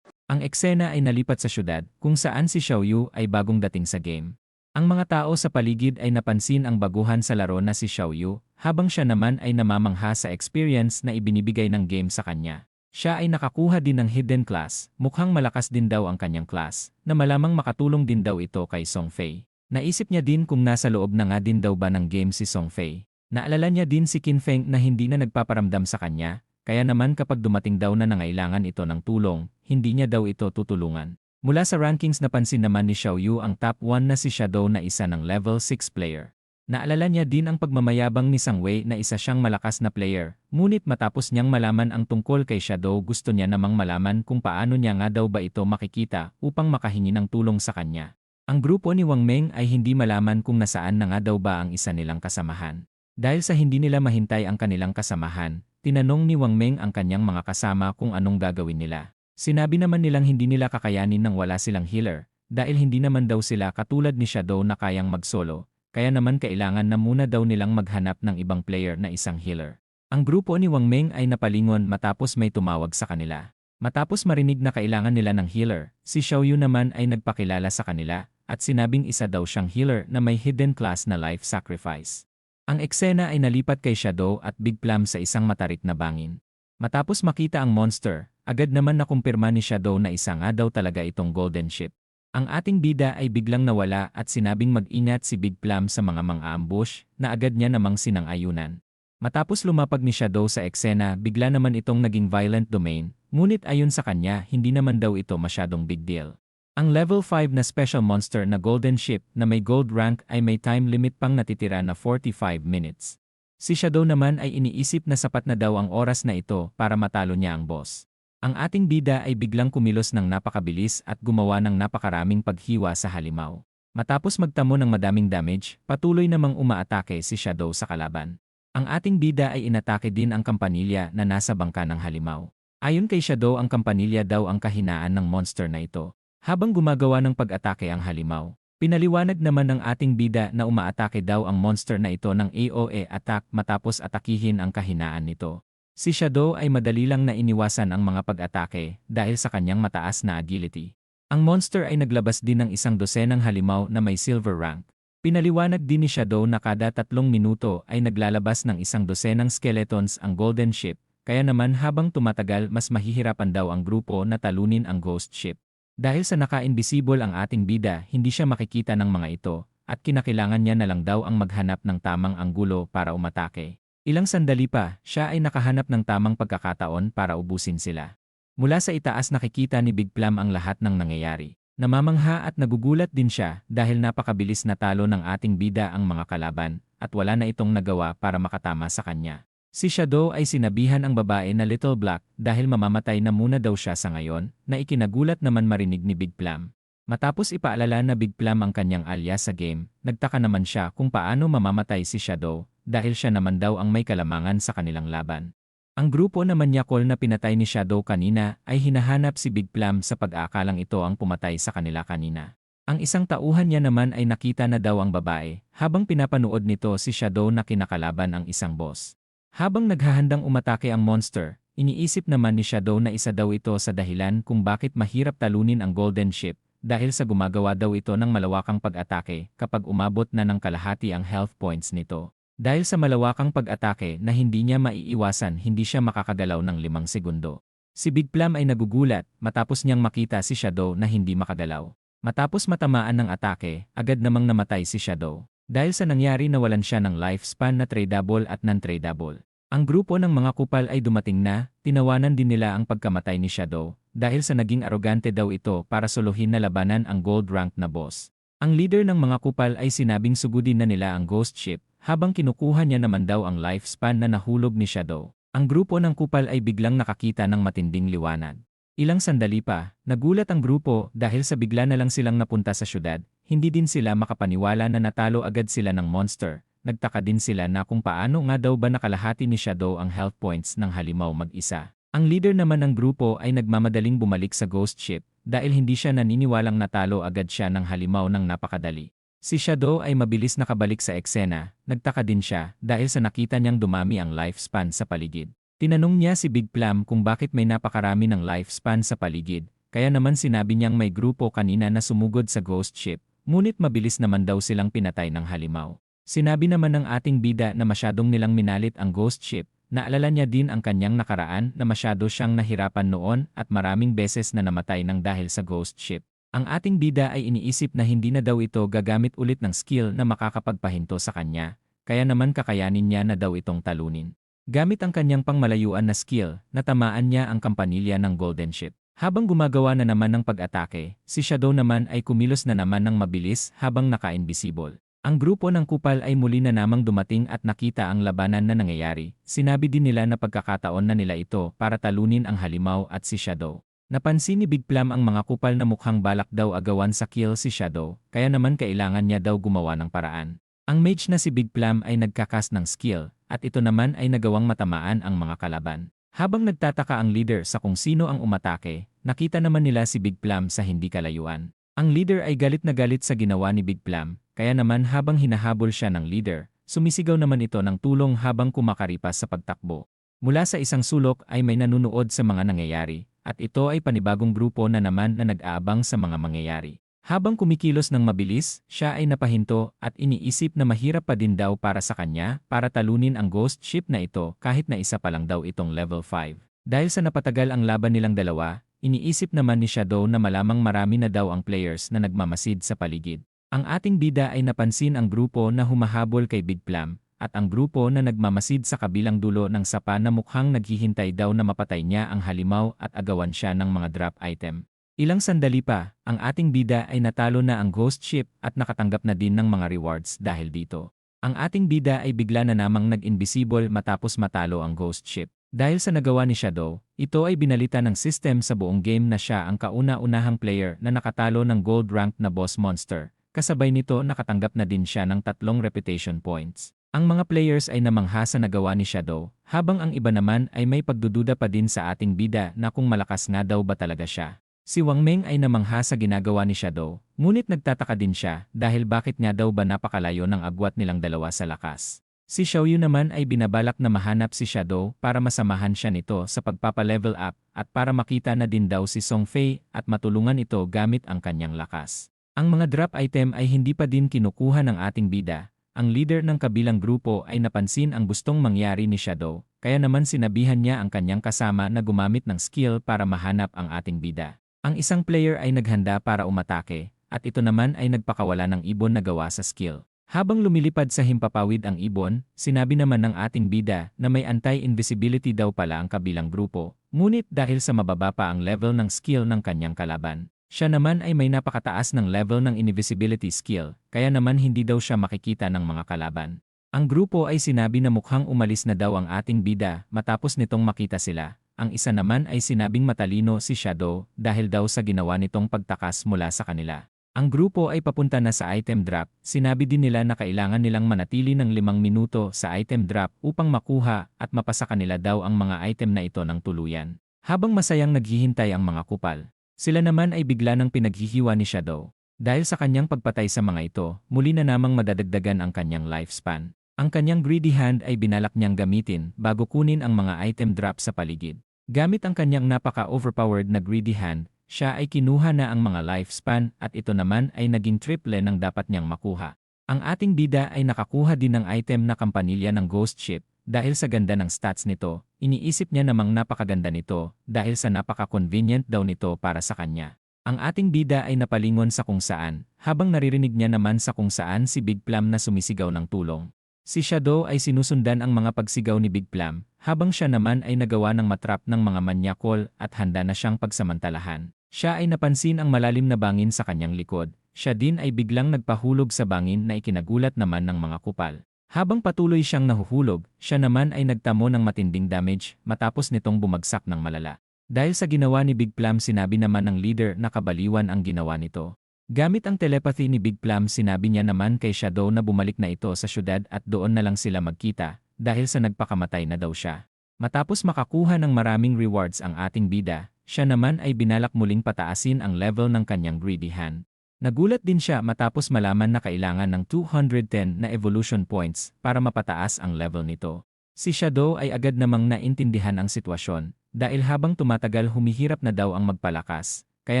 Ang eksena ay nalipat sa syudad kung saan si Xiaoyu ay bagong dating sa game. Ang mga tao sa paligid ay napansin ang baguhan sa laro na si Xiaoyu, habang siya naman ay namamangha sa experience na ibinibigay ng game sa kanya. Siya ay nakakuha din ng hidden class, mukhang malakas din daw ang kanyang class, na malamang makatulong din daw ito kay Song Fei. Naisip niya din kung nasa loob na nga din daw ba ng game si Song Fei. Naalala niya din si Qin Feng na hindi na nagpaparamdam sa kanya, kaya naman kapag dumating daw na nangailangan ito ng tulong, hindi niya daw ito tutulungan. Mula sa rankings napansin naman ni Xiaoyu ang top 1 na si Shadow na isa ng level 6 player. Naalala niya din ang pagmamayabang ni Sang Wei na isa siyang malakas na player, ngunit matapos niyang malaman ang tungkol kay Shadow gusto niya namang malaman kung paano niya nga daw ba ito makikita upang makahingi ng tulong sa kanya. Ang grupo ni Wang Meng ay hindi malaman kung nasaan na nga daw ba ang isa nilang kasamahan. Dahil sa hindi nila mahintay ang kanilang kasamahan, tinanong ni Wang Meng ang kanyang mga kasama kung anong gagawin nila. Sinabi naman nilang hindi nila kakayanin nang wala silang healer, dahil hindi naman daw sila katulad ni Shadow na kayang mag-solo, kaya naman kailangan na muna daw nilang maghanap ng ibang player na isang healer. Ang grupo ni Wang Meng ay napalingon matapos may tumawag sa kanila. Matapos marinig na kailangan nila ng healer, si Xiaoyu naman ay nagpakilala sa kanila, at sinabing isa daw siyang healer na may hidden class na life sacrifice. Ang eksena ay nalipat kay Shadow at Big Plum sa isang matarik na bangin. Matapos makita ang monster, agad naman nakumpirma ni Shadow na isa nga daw talaga itong golden ship. Ang ating bida ay biglang nawala at sinabing mag-ingat si Big Plum sa mga mang-aambush na agad niya namang sinang-ayunan. Matapos lumapag ni Shadow sa eksena, bigla naman itong naging violent domain, ngunit ayon sa kanya hindi naman daw ito masyadong big deal. Ang level 5 na special monster na golden ship na may gold rank ay may time limit pang natitira na 45 minutes. Si Shadow naman ay iniisip na sapat na daw ang oras na ito para matalo niya ang boss. Ang ating bida ay biglang kumilos ng napakabilis at gumawa ng napakaraming paghiwa sa halimaw. Matapos magtamo ng madaming damage, patuloy namang umaatake si Shadow sa kalaban. Ang ating bida ay inatake din ang kampanilya na nasa bangka ng halimaw. Ayon kay Shadow ang kampanilya daw ang kahinaan ng monster na ito. Habang gumagawa ng pag-atake ang halimaw, pinaliwanag naman ng ating bida na umaatake daw ang monster na ito ng AOE attack matapos atakihin ang kahinaan nito. Si Shadow ay madali lang na iniwasan ang mga pag-atake dahil sa kanyang mataas na agility. Ang monster ay naglabas din ng isang dosenang halimaw na may silver rank. Pinaliwanag din ni Shadow na kada 3 minuto ay naglalabas ng isang dosenang skeletons ang Golden Ship, kaya naman habang tumatagal mas mahihirapan daw ang grupo na talunin ang Ghost Ship. Dahil sa naka-invisible ang ating bida, hindi siya makikita ng mga ito, at kinakailangan niya na lang daw ang maghanap ng tamang anggulo para umatake. Ilang sandali pa, siya ay nakahanap ng tamang pagkakataon para ubusin sila. Mula sa itaas nakikita ni Big Plum ang lahat ng nangyayari. Namamangha at nagugulat din siya dahil napakabilis na talo ng ating bida ang mga kalaban at wala na itong nagawa para makatama sa kanya. Si Shadow ay sinabihan ang babae na Little Black dahil mamamatay na muna daw siya sa ngayon na ikinagulat naman marinig ni Big Plum. Matapos ipaalala na Big Plum ang kanyang alias sa game, nagtaka naman siya kung paano mamamatay si Shadow dahil siya naman daw ang may kalamangan sa kanilang laban. Ang grupo na manyakol na pinatay ni Shadow kanina ay hinahanap si Big Plum sa pag-aakalang ito ang pumatay sa kanila kanina. Ang isang tauhan niya naman ay nakita na daw ang babae habang pinapanood nito si Shadow na kinakalaban ang isang boss. Habang naghahandang umatake ang monster, iniisip naman ni Shadow na isa daw ito sa dahilan kung bakit mahirap talunin ang Golden Ship dahil sa gumagawa daw ito ng malawakang pag-atake kapag umabot na ng kalahati ang health points nito. Dahil sa malawakang pag-atake na hindi niya maiiwasan hindi siya makakagalaw ng 5 segundo. Si Big Plum ay nagugulat matapos niyang makita si Shadow na hindi makagalaw. Matapos matamaan ng atake, agad namang namatay si Shadow. Dahil sa nangyari nawalan siya ng lifespan na tradable at non-tradable. Ang grupo ng mga kupal ay dumating na, tinawanan din nila ang pagkamatay ni Shadow dahil sa naging arogante daw ito para soluhin na labanan ang gold rank na boss. Ang leader ng mga kupal ay sinabing sugudin na nila ang Ghost Ship habang kinukuha niya naman daw ang lifespan na nahulog ni Shadow. Ang grupo ng kupal ay biglang nakakita ng matinding liwanag. Ilang sandali pa, nagulat ang grupo dahil sa bigla na lang silang napunta sa syudad, hindi din sila makapaniwala na natalo agad sila ng monster. Nagtaka din sila na kung paano nga daw ba nakalahati ni Shadow ang health points ng halimaw mag-isa. Ang leader naman ng grupo ay nagmamadaling bumalik sa Ghost Ship dahil hindi siya naniniwalang natalo agad siya ng halimaw ng napakadali. Si Shadow ay mabilis nakabalik sa eksena, nagtaka din siya dahil sa nakita niyang dumami ang lifespan sa paligid. Tinanong niya si Big Plum kung bakit may napakarami ng lifespan sa paligid, kaya naman sinabi niyang may grupo kanina na sumugod sa Ghost Ship, ngunit mabilis naman daw silang pinatay ng halimaw. Sinabi naman ng ating bida na masyadong nilang minalit ang Ghost Ship, naalala niya din ang kanyang nakaraan na masyado siyang nahirapan noon at maraming beses na namatay ng dahil sa Ghost Ship. Ang ating bida ay iniisip na hindi na daw ito gagamit ulit ng skill na makakapagpahinto sa kanya, kaya naman kakayanin niya na daw itong talunin. Gamit ang kanyang pangmalayuan na skill, natamaan niya ang kampanilya ng Golden Ship. Habang gumagawa na naman ng pag-atake, si Shadow naman ay kumilos na naman ng mabilis habang naka-invisible. Ang grupo ng kupal ay muli na namang dumating at nakita ang labanan na nangyayari. Sinabi din nila na pagkakataon na nila ito para talunin ang halimaw at si Shadow. Napansin ni Big Plum ang mga kupal na mukhang balak daw agawan sa kill si Shadow, kaya naman kailangan niya daw gumawa ng paraan. Ang mage na si Big Plum ay nagkakas ng skill, at ito naman ay nagawang matamaan ang mga kalaban. Habang nagtataka ang leader sa kung sino ang umatake, nakita naman nila si Big Plum sa hindi kalayuan. Ang leader ay galit na galit sa ginawa ni Big Plum, kaya naman habang hinahabol siya ng leader, sumisigaw naman ito ng tulong habang kumakaripas sa pagtakbo. Mula sa isang sulok ay may nanunood sa mga nangyayari, at ito ay panibagong grupo na naman na nag-aabang sa mga mangyayari. Habang kumikilos ng mabilis, siya ay napahinto at iniisip na mahirap pa din daw para sa kanya para talunin ang Ghost Ship na ito kahit na isa pa lang daw itong level 5. Dahil sa napatagal ang laban nilang dalawa, iniisip naman ni Shadow na malamang marami na daw ang players na nagmamasid sa paligid. Ang ating bida ay napansin ang grupo na humahabol kay Big Plum, at ang grupo na nagmamasid sa kabilang dulo ng sapa na mukhang naghihintay daw na mapatay niya ang halimaw at agawan siya ng mga drop item. Ilang sandali pa, ang ating bida ay natalo na ang Ghost Ship at nakatanggap na din ng mga rewards dahil dito. Ang ating bida ay bigla na namang nag-invisible matapos matalo ang Ghost Ship. Dahil sa nagawa ni Shadow, ito ay binalita ng system sa buong game na siya ang kauna-unahang player na nakatalo ng gold rank na boss monster. Kasabay nito nakatanggap na din siya ng 3 reputation points. Ang mga players ay namangha sa nagawa ni Shadow, habang ang iba naman ay may pagdududa pa din sa ating bida na kung malakas nga daw ba talaga siya. Si Wang Meng ay namangha sa ginagawa ni Shadow, ngunit nagtataka din siya dahil bakit nga daw ba napakalayo ng agwat nilang dalawa sa lakas. Si Xiaoyu naman ay binabalak na mahanap si Shadow para masamahan siya nito sa pagpapa-level up at para makita na din daw si Song Fei at matulungan ito gamit ang kanyang lakas. Ang mga drop item ay hindi pa din kinukuha ng ating bida. Ang leader ng kabilang grupo ay napansin ang gustong mangyari ni Shadow, kaya naman sinabihan niya ang kanyang kasama na gumamit ng skill para mahanap ang ating bida. Ang isang player ay naghanda para umatake, at ito naman ay nagpakawala ng ibon na gawa sa skill. Habang lumilipad sa himpapawid ang ibon, sinabi naman ng ating bida na may anti-invisibility daw pala ang kabilang grupo, ngunit dahil sa mababa pa ang level ng skill ng kanyang kalaban, siya naman ay may napakataas ng level ng invisibility skill, kaya naman hindi daw siya makikita ng mga kalaban. Ang grupo ay sinabi na mukhang umalis na daw ang ating bida matapos nitong makita sila. Ang isa naman ay sinabing matalino si Shadow dahil daw sa ginawa nitong pagtakas mula sa kanila. Ang grupo ay papunta na sa item drop, sinabi din nila na kailangan nilang manatili ng 5 minuto sa item drop upang makuha at mapasa kanila daw ang mga item na ito ng tuluyan. Habang masayang naghihintay ang mga kupal, sila naman ay bigla ng pinaghihiwa ni Shadow. Dahil sa kanyang pagpatay sa mga ito, muli na namang madadagdagan ang kanyang lifespan. Ang kanyang greedy hand ay binalak niyang gamitin bago kunin ang mga item drop sa paligid. Gamit ang kanyang napaka-overpowered na greedy hand, siya ay kinuha na ang mga lifespan at ito naman ay naging triple ng dapat niyang makuha. Ang ating bida ay nakakuha din ng item na kampanilya ng Ghost Ship. Dahil sa ganda ng stats nito, iniisip niya namang napakaganda nito dahil sa napaka-convenient daw nito para sa kanya. Ang ating bida ay napalingon sa kung saan, habang naririnig niya naman sa kung saan si Big Plum na sumisigaw ng tulong. Si Shadow ay sinusundan ang mga pagsigaw ni Big Plum, habang siya naman ay nagawa ng matrap ng mga manyakol at handa na siyang pagsamantalahan. Siya ay napansin ang malalim na bangin sa kanyang likod. Siya din ay biglang nagpahulog sa bangin na ikinagulat naman ng mga kupal. Habang patuloy siyang nahuhulog, siya naman ay nagtamo ng matinding damage matapos nitong bumagsak ng malala. Dahil sa ginawa ni Big Plum, sinabi naman ng leader na kabaliwan ang ginawa nito. Gamit ang telepathy ni Big Plum, sinabi niya naman kay Shadow na bumalik na ito sa syudad at doon na lang sila magkita dahil sa nagpakamatay na daw siya. Matapos makakuha ng maraming rewards ang ating bida, siya naman ay binalak muling pataasin ang level ng kanyang greedy hand. Nagulat din siya matapos malaman na kailangan ng 210 na evolution points para mapataas ang level nito. Si Shadow ay agad namang naintindihan ang sitwasyon, dahil habang tumatagal humihirap na daw ang magpalakas, kaya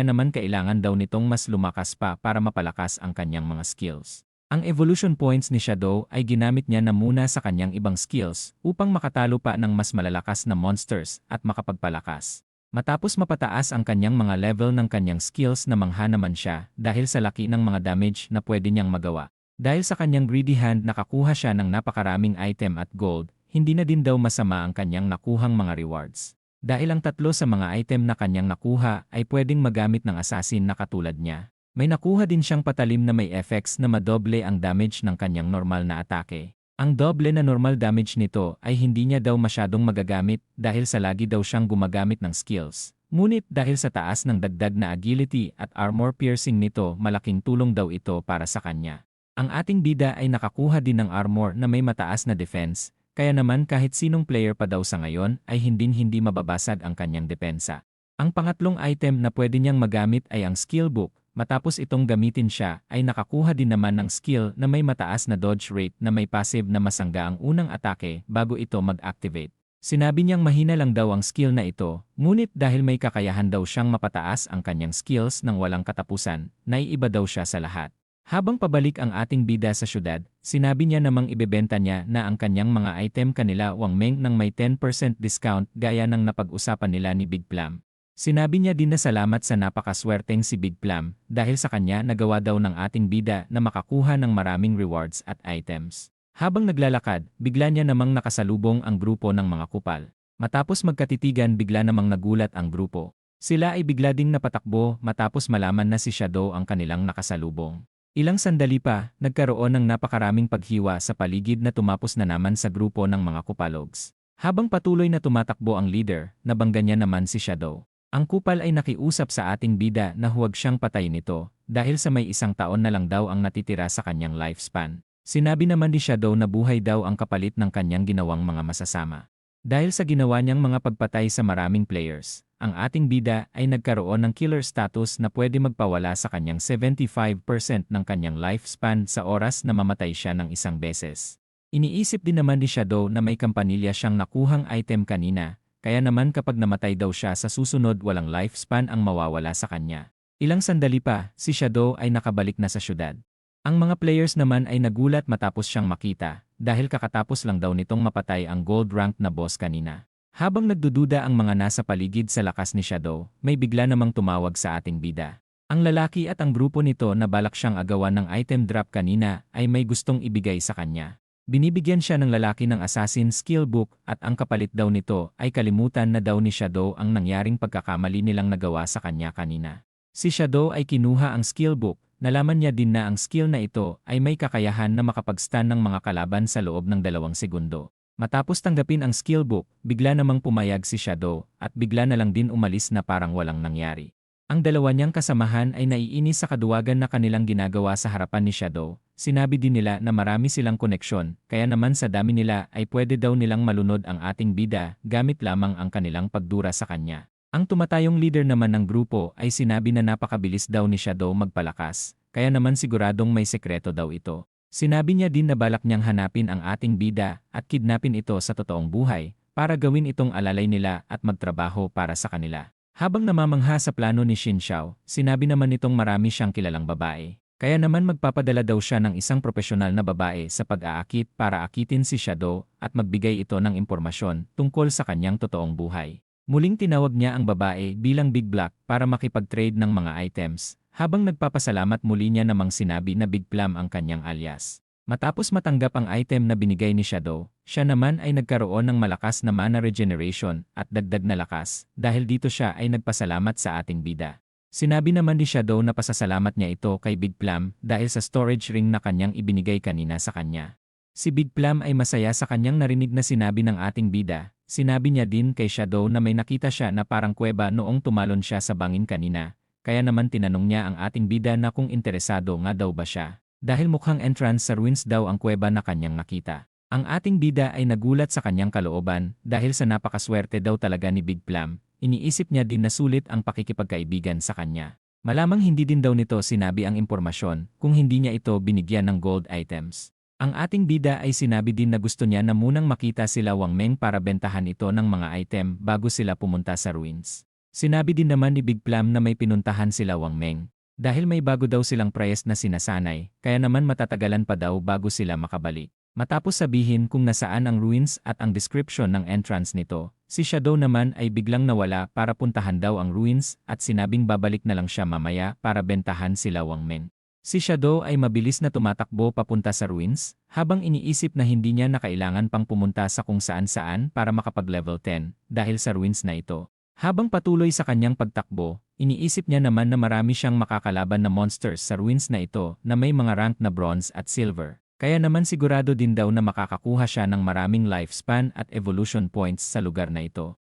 naman kailangan daw nitong mas lumakas pa para mapalakas ang kanyang mga skills. Ang evolution points ni Shadow ay ginamit niya na muna sa kanyang ibang skills upang makatalo pa ng mas malalakas na monsters at makapagpalakas. Matapos mapataas ang kanyang mga level ng kanyang skills, namangha naman siya dahil sa laki ng mga damage na pwede niyang magawa. Dahil sa kanyang greedy hand nakakuha siya ng napakaraming item at gold, hindi na din daw masama ang kanyang nakuhang mga rewards. Dahil ang 3 sa mga item na kanyang nakuha ay pwedeng magamit ng assassin na katulad niya. May nakuha din siyang patalim na may effects na madoble ang damage ng kanyang normal na atake. Ang doble na normal damage nito ay hindi niya daw masyadong magagamit dahil sa lagi daw siyang gumagamit ng skills. Ngunit dahil sa taas ng dagdag na agility at armor piercing nito, malaking tulong daw ito para sa kanya. Ang ating bida ay nakakuha din ng armor na may mataas na defense, kaya naman kahit sinong player pa daw sa ngayon ay hindi mababasag ang kanyang depensa. Ang pangatlong item na pwede niyang magamit ay ang skill book. Matapos itong gamitin siya, ay nakakuha din naman ng skill na may mataas na dodge rate na may passive na masangga ang unang atake bago ito mag-activate. Sinabi niyang mahina lang daw ang skill na ito, ngunit dahil may kakayahan daw siyang mapataas ang kanyang skills ng walang katapusan, naiiba daw siya sa lahat. Habang pabalik ang ating bida sa syudad, sinabi niya namang ibebenta niya na ang kanyang mga item kanila Wang Meng ng may 10% discount gaya ng napag-usapan nila ni Big Plum. Sinabi niya din na salamat sa napakaswerteng si Big Plum dahil sa kanya nagawa daw ng ating bida na makakuha ng maraming rewards at items. Habang naglalakad, bigla niya namang nakasalubong ang grupo ng mga kupal. Matapos magkatitigan, bigla namang nagulat ang grupo. Sila ay bigla ding napatakbo matapos malaman na si Shadow ang kanilang nakasalubong. Ilang sandali pa, nagkaroon ng napakaraming paghiwa sa paligid na tumapos na naman sa grupo ng mga kupalogs. Habang patuloy na tumatakbo ang leader, nabangga niya naman si Shadow. Ang kupal ay nakiusap sa ating bida na huwag siyang patayin nito dahil sa may 1 taon na lang daw ang natitira sa kanyang lifespan. Sinabi naman ni Shadow na buhay daw ang kapalit ng kanyang ginawang mga masasama. Dahil sa ginawa niyang mga pagpatay sa maraming players, ang ating bida ay nagkaroon ng killer status na pwede magpawala sa kanyang 75% ng kanyang lifespan sa oras na mamatay siya ng 1 beses. Iniisip din naman ni Shadow na may kampanilya siyang nakuhang item kanina, kaya naman kapag namatay daw siya sa susunod walang lifespan ang mawawala sa kanya. Ilang sandali pa, si Shadow ay nakabalik na sa syudad. Ang mga players naman ay nagulat matapos siyang makita, dahil kakatapos lang daw nitong mapatay ang gold rank na boss kanina. Habang nagdududa ang mga nasa paligid sa lakas ni Shadow, may bigla namang tumawag sa ating bida. Ang lalaki at ang grupo nito na balak siyang agawan ng item drop kanina ay may gustong ibigay sa kanya. Binibigyan siya ng lalaki ng assassin skill book at ang kapalit daw nito ay kalimutan na daw ni Shadow ang nangyaring pagkakamali nilang nagawa sa kanya kanina. Si Shadow ay kinuha ang skill book, nalaman niya din na ang skill na ito ay may kakayahan na makapag-stun ng mga kalaban sa loob ng 2 segundo. Matapos tanggapin ang skill book, bigla namang pumayag si Shadow at bigla na lang din umalis na parang walang nangyari. Ang dalawa niyang kasamahan ay naiinis sa kaduwagan na kanilang ginagawa sa harapan ni Shadow. Sinabi din nila na marami silang koneksyon, kaya naman sa dami nila ay pwede daw nilang malunod ang ating bida gamit lamang ang kanilang pagdura sa kanya. Ang tumatayong leader naman ng grupo ay sinabi na napakabilis daw ni Shadow magpalakas, kaya naman siguradong may sekreto daw ito. Sinabi niya din na balak niyang hanapin ang ating bida at kidnapin ito sa totoong buhay para gawin itong alalay nila at magtrabaho para sa kanila. Habang namamangha sa plano ni Xin Xiao, sinabi naman nitong marami siyang kilalang babae. Kaya naman magpapadala daw siya ng isang profesional na babae sa pag-aakit para akitin si Shadow at magbigay ito ng impormasyon tungkol sa kanyang totoong buhay. Muling tinawag niya ang babae bilang Big Black para makipag-trade ng mga items. Habang nagpapasalamat muli niya namang sinabi na Big Plum ang kanyang alias. Matapos matanggap ang item na binigay ni Shadow, siya naman ay nagkaroon ng malakas na mana regeneration at dagdag na lakas dahil dito siya ay nagpasalamat sa ating bida. Sinabi naman ni Shadow na pasasalamat niya ito kay Big Plum dahil sa storage ring na kanyang ibinigay kanina sa kanya. Si Big Plum ay masaya sa kanyang narinig na sinabi ng ating bida. Sinabi niya din kay Shadow na may nakita siya na parang kuweba noong tumalon siya sa bangin kanina. Kaya naman tinanong niya ang ating bida na kung interesado nga daw ba siya. Dahil mukhang entrance sa ruins daw ang kuweba na kanyang nakita. Ang ating bida ay nagulat sa kanyang kalooban dahil sa napakaswerte daw talaga ni Big Plum. Iniisip niya din na sulit ang pakikipagkaibigan sa kanya. Malamang hindi din daw nito sinabi ang impormasyon kung hindi niya ito binigyan ng gold items. Ang ating bida ay sinabi din na gusto niya na munang makita sila Wang Meng para bentahan ito ng mga item bago sila pumunta sa ruins. Sinabi din naman ni Big Plum na may pinuntahan sila Wang Meng. Dahil may bago daw silang priest na sinasanay, kaya naman matatagalan pa daw bago sila makabalik. Matapos sabihin kung nasaan ang ruins at ang description ng entrance nito, si Shadow naman ay biglang nawala para puntahan daw ang ruins at sinabing babalik na lang siya mamaya para bentahan sila Wang Meng. Si Shadow ay mabilis na tumatakbo papunta sa ruins, habang iniisip na hindi niya na kailangan pang pumunta sa kung saan-saan para makapag-level 10 dahil sa ruins na ito. Habang patuloy sa kanyang pagtakbo, iniisip niya naman na marami siyang makakalaban na monsters sa ruins na ito na may mga rank na bronze at silver. Kaya naman sigurado din daw na makakakuha siya ng maraming lifespan at evolution points sa lugar na ito.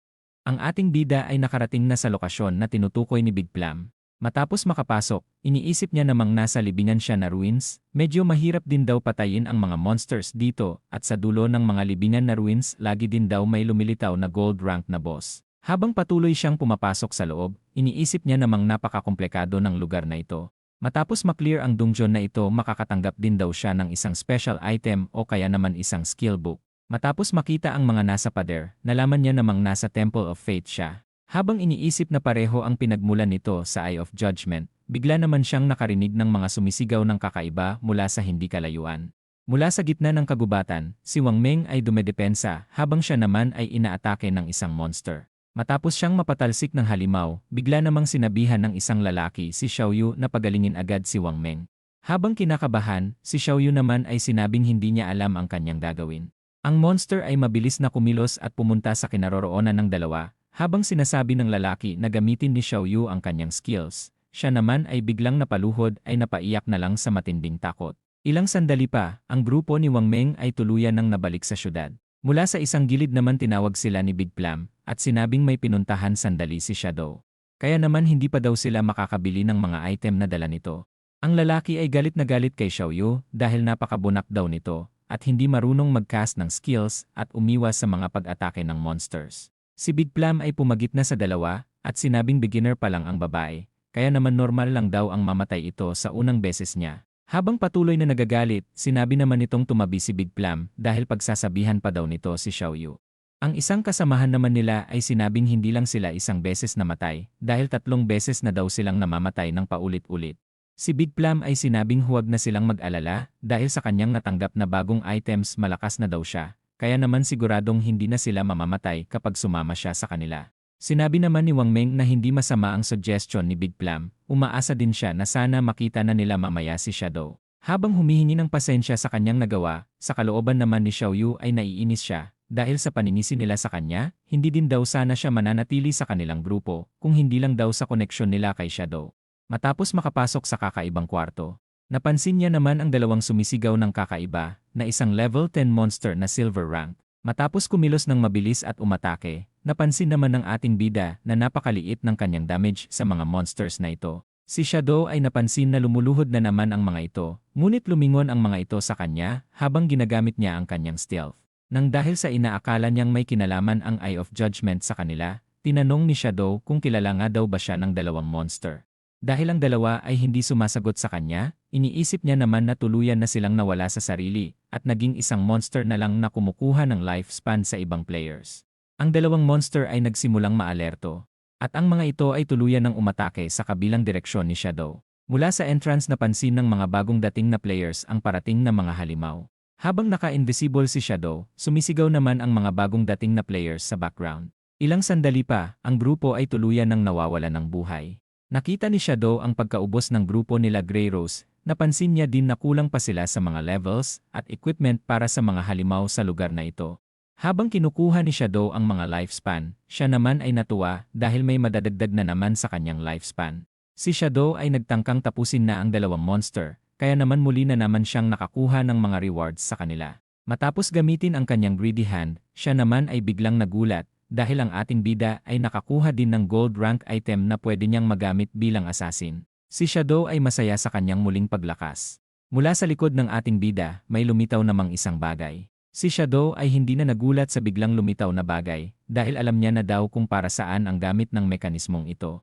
Ang ating bida ay nakarating na sa lokasyon na tinutukoy ni Big Plum. Matapos makapasok, iniisip niya namang nasa libingan siya na ruins. Medyo mahirap din daw patayin ang mga monsters dito at sa dulo ng mga libingan na ruins lagi din daw may lumilitaw na gold rank na boss. Habang patuloy siyang pumapasok sa loob, iniisip niya namang napakakomplikado ng lugar na ito. Matapos maklear ang dungeon na ito, makakatanggap din daw siya ng isang special item o kaya naman isang skill book. Matapos makita ang mga nasa pader, nalaman niya namang nasa Temple of Fate siya. Habang iniisip na pareho ang pinagmulan nito sa Eye of Judgment, bigla naman siyang nakarinig ng mga sumisigaw ng kakaiba mula sa hindi kalayuan. Mula sa gitna ng kagubatan, si Wang Meng ay dumedepensa habang siya naman ay inaatake ng isang monster. Matapos siyang mapatalsik ng halimaw, bigla namang sinabihan ng isang lalaki si Xiaoyu na pagalingin agad si Wang Meng. Habang kinakabahan, si Xiaoyu naman ay sinabing hindi niya alam ang kanyang gagawin. Ang monster ay mabilis na kumilos at pumunta sa kinaroroonan ng dalawa, habang sinasabi ng lalaki na gamitin ni Xiaoyu ang kanyang skills. Siya naman ay biglang napaluhod ay napaiyak na lang sa matinding takot. Ilang sandali pa, ang grupo ni Wang Meng ay tuluyan ng nabalik sa syudad. Mula sa isang gilid naman tinawag sila ni Big Plum at sinabing may pinuntahan sandali si Shadow. Kaya naman hindi pa daw sila makakabili ng mga item na dala nito. Ang lalaki ay galit na galit kay Xiaoyu dahil napakabunak daw nito at hindi marunong mag-cast ng skills at umiwas sa mga pag-atake ng monsters. Si Big Plum ay pumagit na sa dalawa at sinabing beginner pa lang ang babae, kaya naman normal lang daw ang mamatay ito sa unang beses niya. Habang patuloy na nagagalit, sinabi naman nitong tumabi si Big Plum dahil pagsasabihan pa daw nito si Xiaoyu. Ang isang kasamahan naman nila ay sinabing hindi lang sila isang beses namatay dahil 3 beses na daw silang namamatay ng paulit-ulit. Si Big Plum ay sinabing huwag na silang mag-alala dahil sa kanyang natanggap na bagong items malakas na daw siya, kaya naman siguradong hindi na sila mamamatay kapag sumama siya sa kanila. Sinabi naman ni Wang Meng na hindi masama ang suggestion ni Big Plum, umaasa din siya na sana makita na nila mamaya si Shadow. Habang humihingi ng pasensya sa kanyang nagawa, sa kalooban naman ni Xiaoyu ay naiinis siya, dahil sa paninisi nila sa kanya, hindi din daw sana siya mananatili sa kanilang grupo, kung hindi lang daw sa koneksyon nila kay Shadow. Matapos makapasok sa kakaibang kwarto, napansin niya naman ang dalawang sumisigaw ng kakaiba, na isang level 10 monster na silver rank. Matapos kumilos ng mabilis at umatake, napansin naman ng ating bida na napakaliit ng kanyang damage sa mga monsters na ito. Si Shadow ay napansin na lumuluhod na naman ang mga ito, ngunit lumingon ang mga ito sa kanya habang ginagamit niya ang kanyang stealth. Nang dahil sa inaakala niyang may kinalaman ang Eye of Judgment sa kanila, tinanong ni Shadow kung kilala nga daw ba siya ng dalawang monster. Dahil ang dalawa ay hindi sumasagot sa kanya, iniisip niya naman na tuluyan na silang nawala sa sarili at naging isang monster na lang na kumukuha ng lifespan sa ibang players. Ang dalawang monster ay nagsimulang maalerto, at ang mga ito ay tuluyan ng umatake sa kabilang direksyon ni Shadow. Mula sa entrance napansin ng mga bagong dating na players ang parating na mga halimaw. Habang naka-invisible si Shadow, sumisigaw naman ang mga bagong dating na players sa background. Ilang sandali pa, ang grupo ay tuluyan ng nawawalan ng buhay. Nakita ni Shadow ang pagkaubos ng grupo nila Grey Rose, napansin niya din na kulang pa sila sa mga levels at equipment para sa mga halimaw sa lugar na ito. Habang kinukuha ni Shadow ang mga lifespan, siya naman ay natuwa dahil may madadagdag na naman sa kanyang lifespan. Si Shadow ay nagtangkang tapusin na ang dalawang monster, kaya naman muli na naman siyang nakakuha ng mga rewards sa kanila. Matapos gamitin ang kanyang greedy hand, siya naman ay biglang nagulat dahil ang ating bida ay nakakuha din ng gold rank item na pwede niyang magamit bilang assassin. Si Shadow ay masaya sa kanyang muling paglakas. Mula sa likod ng ating bida, may lumitaw namang isang bagay. Si Shadow ay hindi na nagulat sa biglang lumitaw na bagay dahil alam niya na daw kung para saan ang gamit ng mekanismong ito.